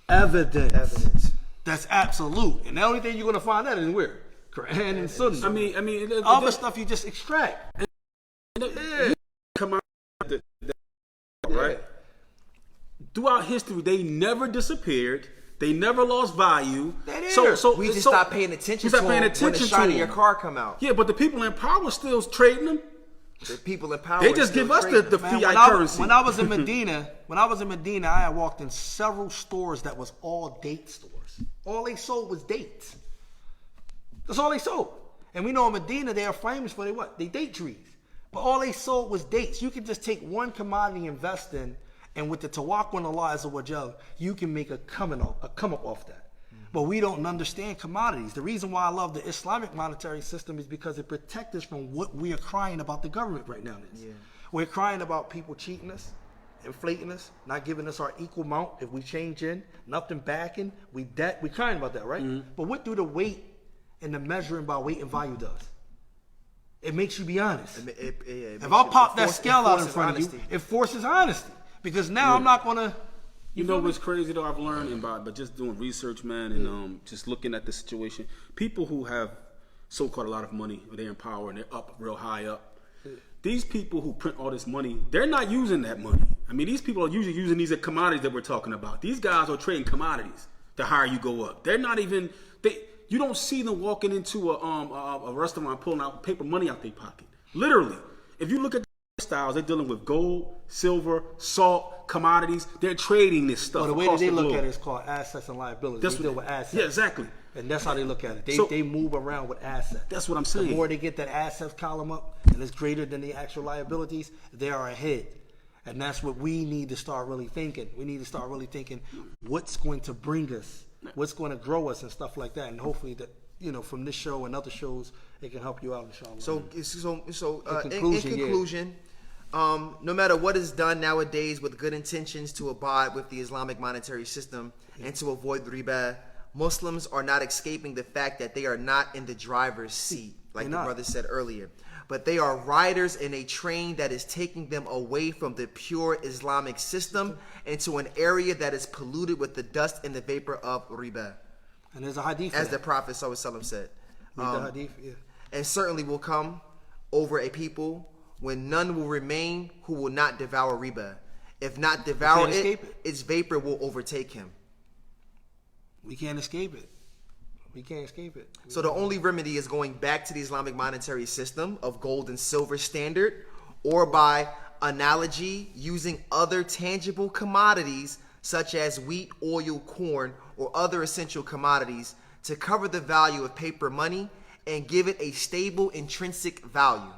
Evidence. That's absolute. And the only thing you're going to find out is where? Quran and Sunnah. I mean, other stuff you just extract. Come out, right? Throughout history, they never disappeared. They never lost value. So we just stopped paying attention to them when the shine of your car come out. Yeah, but the people in power still trading them. The people in power. They just give us the fiat currency. When I was in Medina, I had walked in several stores that was all date stores. All they sold was dates. That's all they sold. And we know in Medina they are famous for their what? They date trees. But all they sold was dates. You can just take one commodity, invest in, and with the Tawakwa and Allah Azza wa Jal, you can make a come up off that. But we don't understand commodities. The reason why I love the Islamic monetary system is because it protects us from what we are crying about the government right now. Yeah. We're crying about people cheating us, inflating us, not giving us our equal amount. If we change in, nothing backing, we're crying about that, right? But what do the weight and the measuring by weight and value does? It makes you be honest. If I pop that scale out in front of you, it forces honesty. Because now I'm not going to... You know what's crazy though? I've learned but just doing research, man, and just looking at the situation. People who have so-called a lot of money, or they're in power and they're up real high up. These people who print all this money, they're not using that money. I mean, these people are usually using these commodities that we're talking about. These guys are trading commodities the higher you go up. They're not even you don't see them walking into a restaurant pulling out paper money out their pocket. Literally, if you look at styles, they're dealing with gold, silver, salt, commodities. They're trading this stuff. Well, the way that they look at it is called assets and liabilities. They deal with assets. Yeah, exactly. And that's how they look at it. They move around with assets. That's what I'm saying. The more they get that assets column up and it's greater than the actual liabilities, they are ahead. And that's what we need to start really thinking. We need to start really thinking what's going to bring us, what's going to grow us and stuff like that. And hopefully that, from this show and other shows, it can help you out, inshallah. In conclusion, no matter what is done nowadays with good intentions to abide with the Islamic monetary system and to avoid riba, Muslims are not escaping the fact that they are not in the driver's seat, like the brother said earlier, but they are riders in a train that is taking them away from the pure Islamic system into an area that is polluted with the dust and the vapor of riba. And there's a hadith, as the Prophet ﷺ said. The hadith, yeah. And certainly will come over a people when none will remain who will not devour riba. If not devour it, its vapor will overtake him. We can't escape it. We can't escape it. So the only remedy is going back to the Islamic monetary system of gold and silver standard, or by analogy using other tangible commodities such as wheat, oil, corn, or other essential commodities to cover the value of paper money and give it a stable intrinsic value.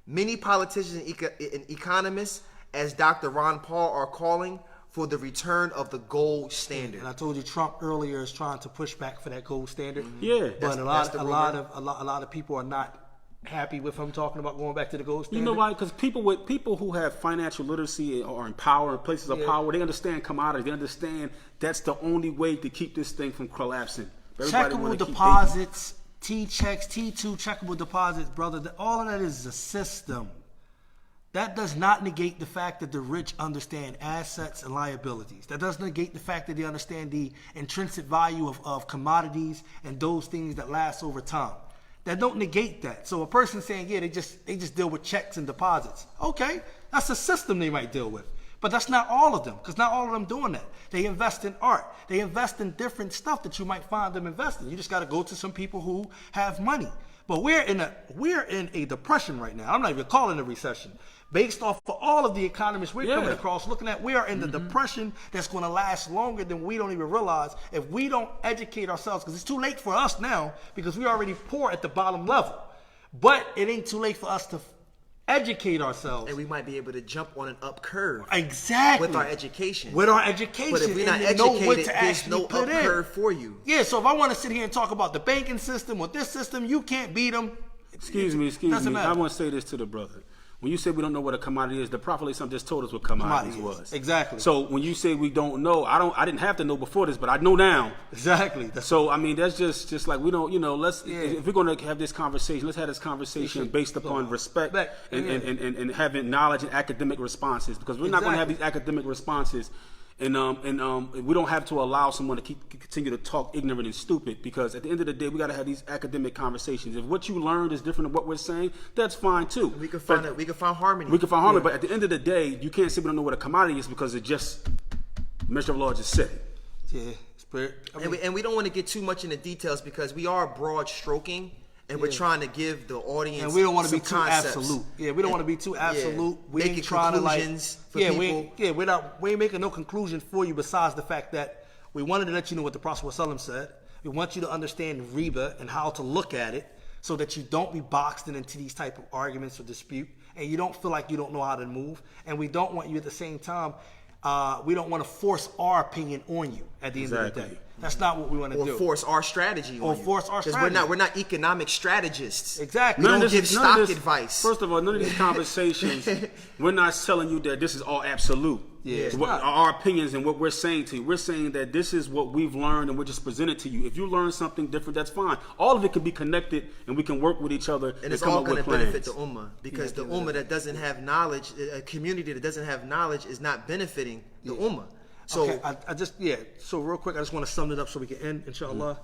Many politicians and economists, as Dr. Ron Paul, are calling for the return of the gold standard. And I told you Trump earlier is trying to push back for that gold standard. Yeah, but a lot of people are not happy with him talking about going back to the gold standard. You know why? Because people who have financial literacy or in power, in places of power, they understand commodities. They understand that's the only way to keep this thing from collapsing. Checkable deposits, T-checks, T2 checkable deposits, brother. All of that is a system. That does not negate the fact that the rich understand assets and liabilities. That doesn't negate the fact that they understand the intrinsic value of commodities and those things that last over time. That don't negate that. So a person saying, yeah, they just deal with checks and deposits. Okay, that's a system they might deal with. But that's not all of them, because not all of them doing that. They invest in art. They invest in different stuff that you might find them investing. You just got to go to some people who have money. But we're in a depression right now. I'm not even calling it a recession. Based off of all of the economists we're coming across, looking at, we are in the depression that's going to last longer than we don't even realize if we don't educate ourselves, because it's too late for us now because we're already poor at the bottom level. But it ain't too late for us to educate ourselves. And we might be able to jump on an up curve. Exactly. With our education. With our education. But if we're not educated, there's no up curve for you. Yeah, so if I want to sit here and talk about the banking system or this system, you can't beat them. Excuse me. I want to say this to the brother. When you say we don't know what a commodity is, the Prophet just told us what commodities was. Exactly. So when you say we don't know, I didn't have to know before this, but I know now. Exactly. So I mean, that's just like we don't, if we're going to have this conversation, let's have this conversation based upon respect and having knowledge and academic responses, because we're not going to have these academic responses. And we don't have to allow someone to continue to talk ignorant and stupid, because at the end of the day, we got to have these academic conversations. If what you learned is different than what we're saying, that's fine too. We can find harmony. We can find harmony, but at the end of the day, you can't say we don't know what a commodity is, because it just Measure of Law just said it. Yeah, spirit. And we don't want to get too much into details, because we are broad stroking. And we're trying to give the audience, and we don't want to be too absolute. Yeah, we don't want to be too absolute. We ain't trying conclusions for people. We ain't making no conclusion for you besides the fact that we wanted to let you know what the Prophet ﷺ said. We want you to understand riba and how to look at it, so that you don't be boxed into these type of arguments or dispute, and you don't feel like you don't know how to move, and we don't want you at the same time. We don't want to force our opinion on you at the end of the Exactly. day. That's not what we want to Or do. force our strategy on Or you. force our 'Cause strategy. we're not economic strategists. Exactly. We None don't of give this- none of stock this- advice. First of all, none of these conversations, we're not telling you that this is all absolute. Yeah, it's What, not. our opinions and what we're saying to you. We're saying that this is what we've learned and we're just presenting to you. If you learn something different, that's fine. All of it can be connected and we can work with each other And it's come all up going with to plans. benefit the ummah, because the ummah that doesn't have knowledge, a community that doesn't have knowledge, is not benefiting the ummah. So Okay, I just So real quick, I just want to sum it up so we can end, inshallah.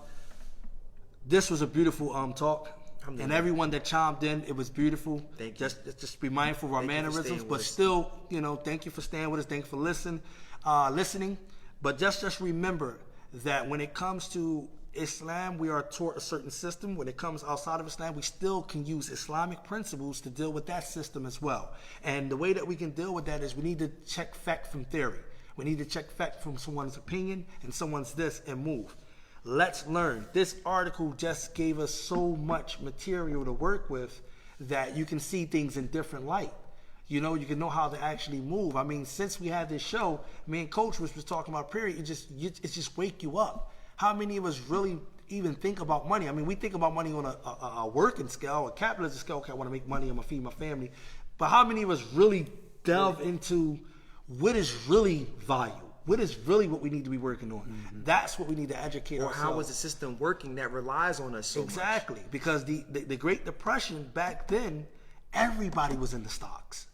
This was a beautiful talk, and everyone that chimed in, it was beautiful. Thank you. Just be mindful of our Thank you for mannerisms, staying but with us. still, thank you for staying with us. Thank you for listening. But just remember that when it comes to Islam, we are taught a certain system. When it comes outside of Islam, we still can use Islamic principles to deal with that system as well. And the way that we can deal with that is we need to check fact from theory. We need to check fact from someone's opinion and someone's this and move. Let's learn. This article just gave us so much material to work with that you can see things in different light. You can know how to actually move. I mean, since we had this show, me and Coach was talking about period, it just wake you up. How many of us really even think about money? I mean, we think about money on a working scale, a capitalist scale. Okay, I want to make money, I'm going to feed my family. But how many of us really delve into what is really value? What is really what we need to be working on? Mm-hmm. That's what we need to educate or ourselves. how is the system working that relies on us so much? Exactly, because the Great Depression back then, everybody was in the stocks.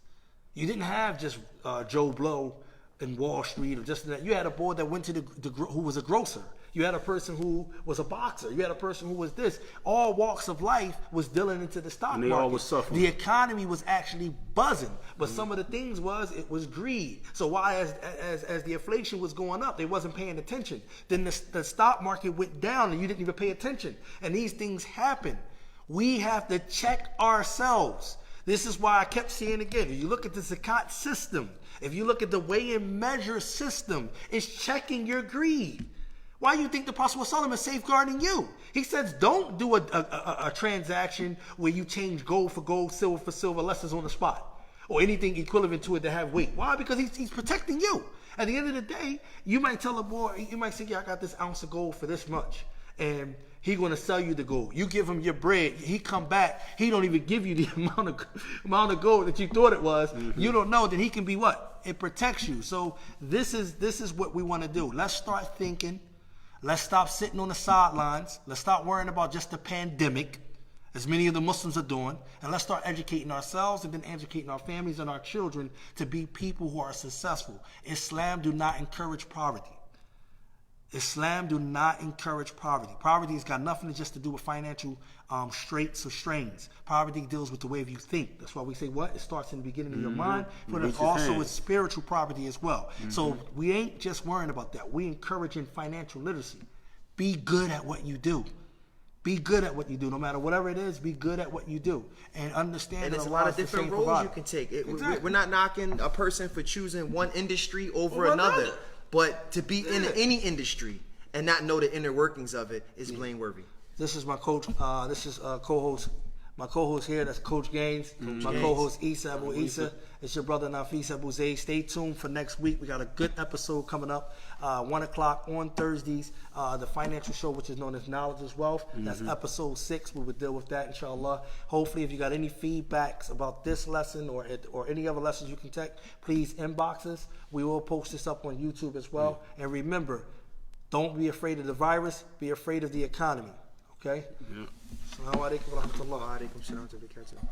You didn't have just Joe Blow in Wall Street or just that. You had a boy that went to who was a grocer. You had a person who was a boxer. You had a person who was this. All walks of life was dealing into the stock And they market. all was suffering. The economy was actually buzzing, but some of the things it was greed. So why, as the inflation was going up, they wasn't paying attention. Then the stock market went down, and you didn't even pay attention. And these things happen. We have to check ourselves. This is why I kept saying again, if you look at the zakat system, if you look at the weigh and measure system, it's checking your greed. Why do you think the Prophet ﷺ is safeguarding you? He says, don't do a transaction where you change gold for gold, silver for silver, unless it's on the spot, or anything equivalent to it to have weight. Why? Because he's protecting you. At the end of the day, you might tell a boy, you might say, yeah, I got this ounce of gold for this much. And he's going to sell you the gold. You give him your bread. He come back. He don't even give you the amount of gold that you thought it was. Mm-hmm. You don't know that he can be what? It protects you. So this is what we want to do. Let's start thinking. Let's stop sitting on the sidelines. Let's stop worrying about just the pandemic, as many of the Muslims are doing. And let's start educating ourselves and then educating our families and our children to be people who are successful. Islam do not encourage poverty. Islam do not encourage poverty. Poverty has got nothing just to do with financial straits or strains. Poverty deals with the way you think. That's why we say what? It starts in the beginning of your mind, but it also is spiritual poverty as well. So we ain't just worrying about that. We encouraging financial literacy. Be good at what you do. Be good at what you do. No matter whatever it is, be good at what you do. And understand And that there's a Allah lot of is the different same roles provider. you can take. Exactly. We're not knocking a person for choosing one industry over Over another. another. But to be in any industry and not know the inner workings of it is blameworthy. This is my coach. This is co-host. My co-host here, that's Coach Gaines. My Gaines. co-host Issa Abu Issa. It's your brother Nafis Abu Zayd. Stay tuned for next week. We got a good episode coming up. 1 o'clock on Thursdays. The financial show, which is known as Knowledge is Wealth. That's episode 6. We will deal with that, inshallah. Hopefully, if you got any feedbacks about this lesson or any other lessons you can take, please inbox us. We will post this up on YouTube as well. And remember, don't be afraid of the virus. Be afraid of the economy. Okay? Yeah. Assalamu alaikum wa rahmatullah. Wa alaikum salam wa barakatuh.